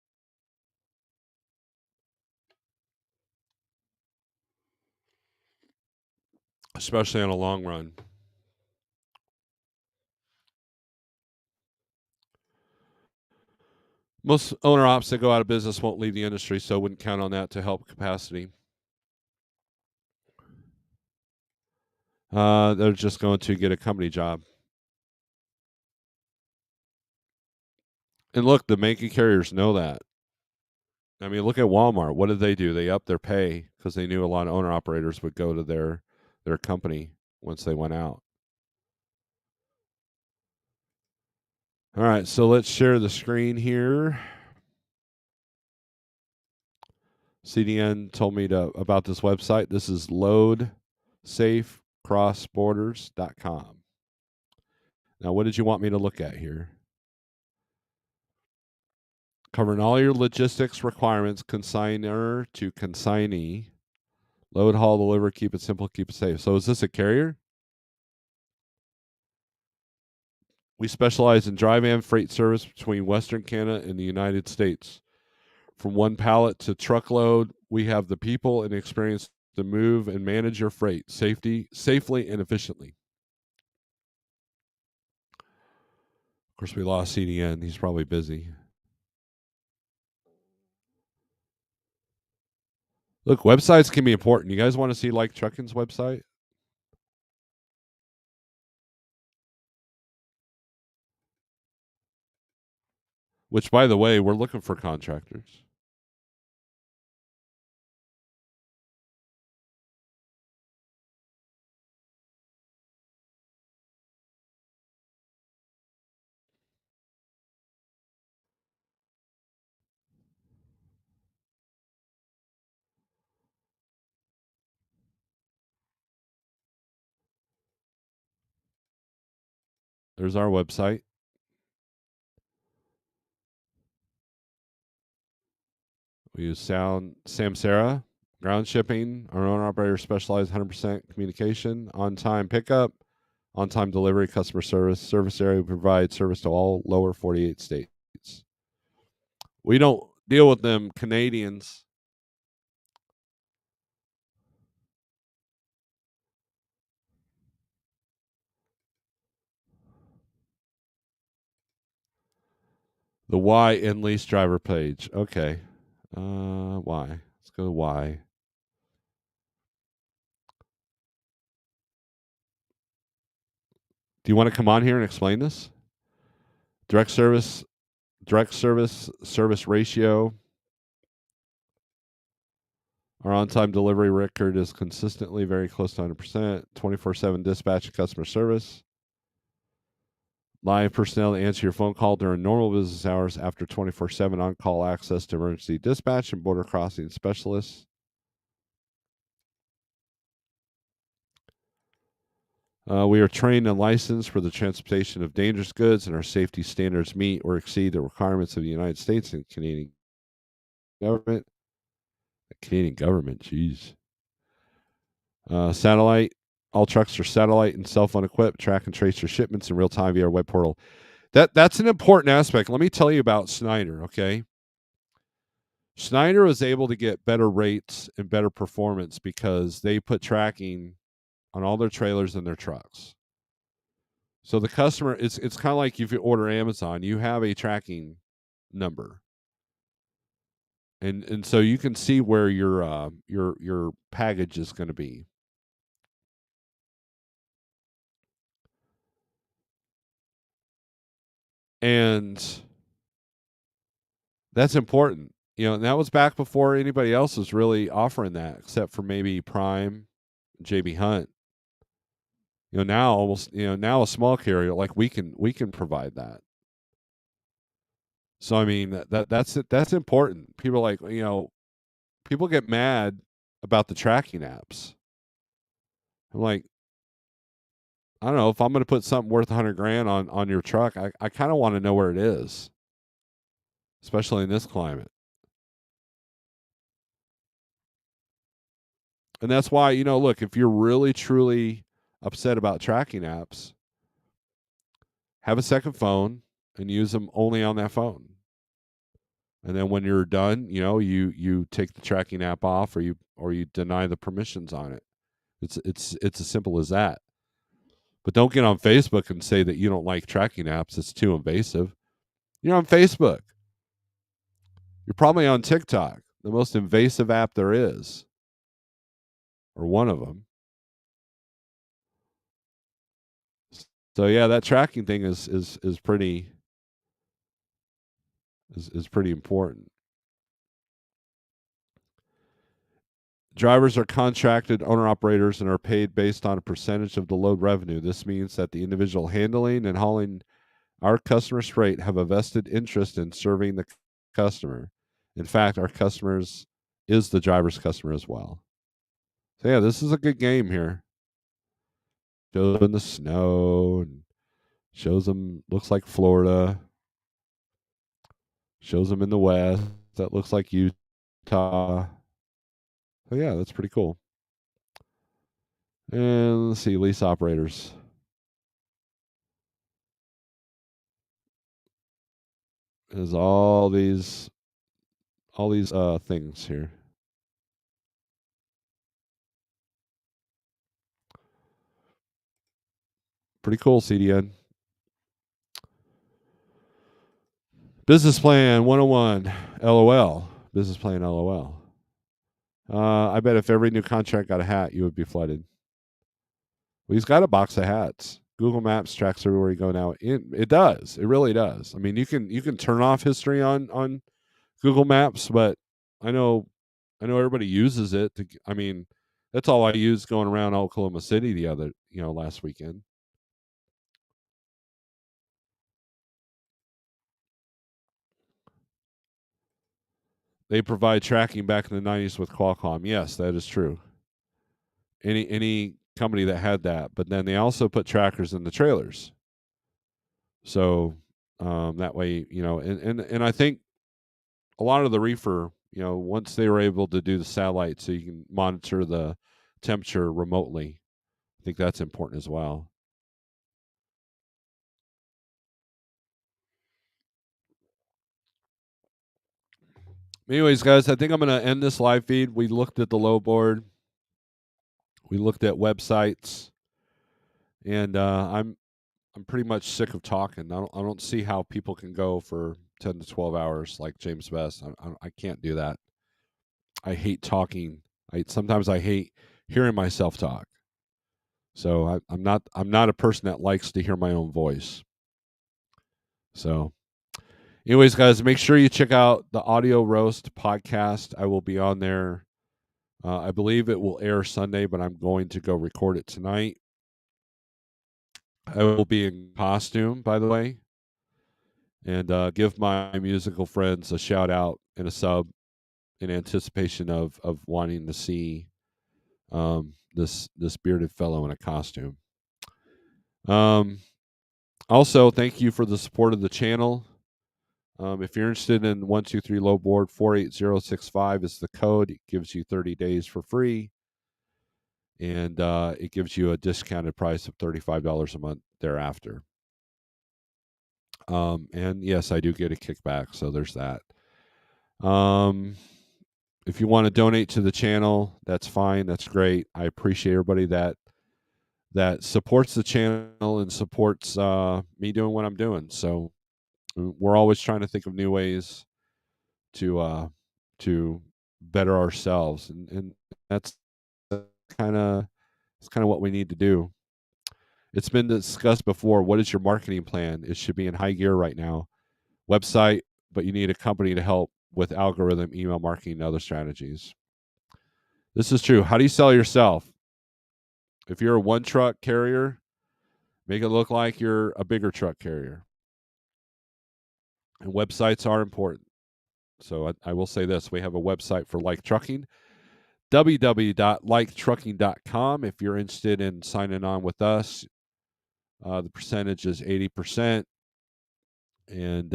Especially on a long run. Most owner ops that go out of business won't leave the industry, so I wouldn't count on that to help capacity. They're just going to get a company job. And look, the making carriers know that. I mean, look at Walmart. What did they do? They upped their pay because they knew a lot of owner operators would go to their company once they went out. All right, so let's share the screen here. CDN told me about this website. This is loadsafecrossborders.com. Now, what did you want me to look at here? Covering all your logistics requirements, consignor to consignee. Load, haul, deliver, keep it simple, keep it safe. So is this a carrier? We specialize in dry van freight service between Western Canada and the United States. From one pallet to truckload, we have the people and experience to move and manage your freight safely and efficiently. Of course, we lost CDN. He's probably busy. Look, websites can be important. You guys want to see Like Trucking's website? Which, by the way, we're looking for contractors. There's our website. We use Samsara, ground shipping. Our owner operator specialized 100% communication, on-time pickup, on-time delivery, customer service area. We provide service to all lower 48 states. We don't deal with them Canadians. The Y in lease driver page. Okay. Y. Let's go to Y. Do you want to come on here and explain this? Direct service ratio. Our on-time delivery record is consistently very close to 100%. 24/7 dispatch and customer service. Live personnel to answer your phone call during normal business hours after 24/7 on-call access to emergency dispatch and border crossing specialists. We are trained and licensed for the transportation of dangerous goods, and our safety standards meet or exceed the requirements of the United States and Canadian government. The Canadian government, jeez. Satellite. All trucks are satellite and cell phone equipped. Track and trace your shipments in real time via our web portal. That's an important aspect. Let me tell you about Schneider, okay? Schneider was able to get better rates and better performance because they put tracking on all their trailers and their trucks. So the customer, it's kind of like if you order Amazon, you have a tracking number, and so you can see where your package is going to be. And that's important. And that was back before anybody else was really offering that, except for maybe Prime, JB Hunt. Now almost, now a small carrier like we can provide that. So I mean that's important. People like, people get mad about the tracking apps. I'm like, I don't know, if I'm going to put something worth 100 grand on your truck, I kind of want to know where it is, especially in this climate. And that's why, look, if you're really truly upset about tracking apps, have a second phone and use them only on that phone. And then when you're done, you take the tracking app off, or you deny the permissions on it. It's as simple as that. But don't get on Facebook and say that you don't like tracking apps. It's too invasive. You're on Facebook. You're probably on TikTok, the most invasive app there is, or one of them. So yeah, that tracking thing is pretty is pretty important. Drivers are contracted owner operators and are paid based on a percentage of the load revenue. This means that the individual handling and hauling our customer's freight have a vested interest in serving the customer. In fact, our customers is the driver's customer as well. So yeah, this is a good game here. Shows in the snow and shows them looks like Florida. Shows them in the west. That looks like Utah. So yeah, that's pretty cool. And let's see, lease operators. There's all these things here. Pretty cool, CDN. Business plan 101. LOL. Business plan LOL. I bet if every new contract got a hat, you would be flooded. Well, he's got a box of hats. Google Maps tracks everywhere you go now. It does. It really does. I mean, you can turn off history on Google Maps, but I know everybody uses it to. I mean, that's all I used going around Oklahoma City last weekend. They provide tracking back in the 90s with Qualcomm. Yes, that is true. Any company that had that, but then they also put trackers in the trailers. So that way, and I think a lot of the reefer, once they were able to do the satellite so you can monitor the temperature remotely, I think that's important as well. Anyways, guys, I think I'm going to end this live feed. We looked at the low board. We looked at websites, and I'm pretty much sick of talking. I don't see how people can go for 10 to 12 hours like James Best. I can't do that. I hate talking. Sometimes I hate hearing myself talk. So I'm not a person that likes to hear my own voice. So, anyways, guys, make sure you check out the Audio Roast podcast. I will be on there. I believe it will air Sunday, but I'm going to go record it tonight. I will be in costume, by the way, and give my musical friends a shout out and a sub in anticipation of wanting to see this bearded fellow in a costume. Also, thank you for the support of the channel. If you're interested in 123 low board, 48065 is the code. It gives you 30 days for free, and it gives you a discounted price of $35 a month thereafter. And yes, I do get a kickback, so there's that. If you want to donate to the channel, that's fine. That's great. I appreciate everybody that supports the channel and supports me doing what I'm doing. So we're always trying to think of new ways to better ourselves, and that's kind of what we need to do. It's been discussed before. What is your marketing plan? It should be in high gear right now. Website, but you need a company to help with algorithm, email marketing, and other strategies. This is true. How do you sell yourself? If you're a one truck carrier, make it look like you're a bigger truck carrier. And websites are important. So I will say this. We have a website for Like Trucking, www.liketrucking.com. If you're interested in signing on with us, the percentage is 80%. And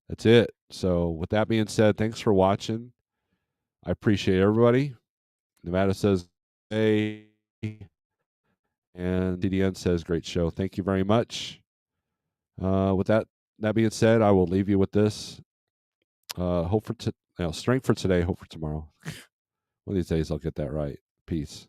that's it. So with that being said, thanks for watching. I appreciate everybody. Nevada says, hey. And DDN says, great show. Thank you very much. With that being said, I will leave you with this. Strength for today, hope for tomorrow. One of these days I'll get that right. Peace.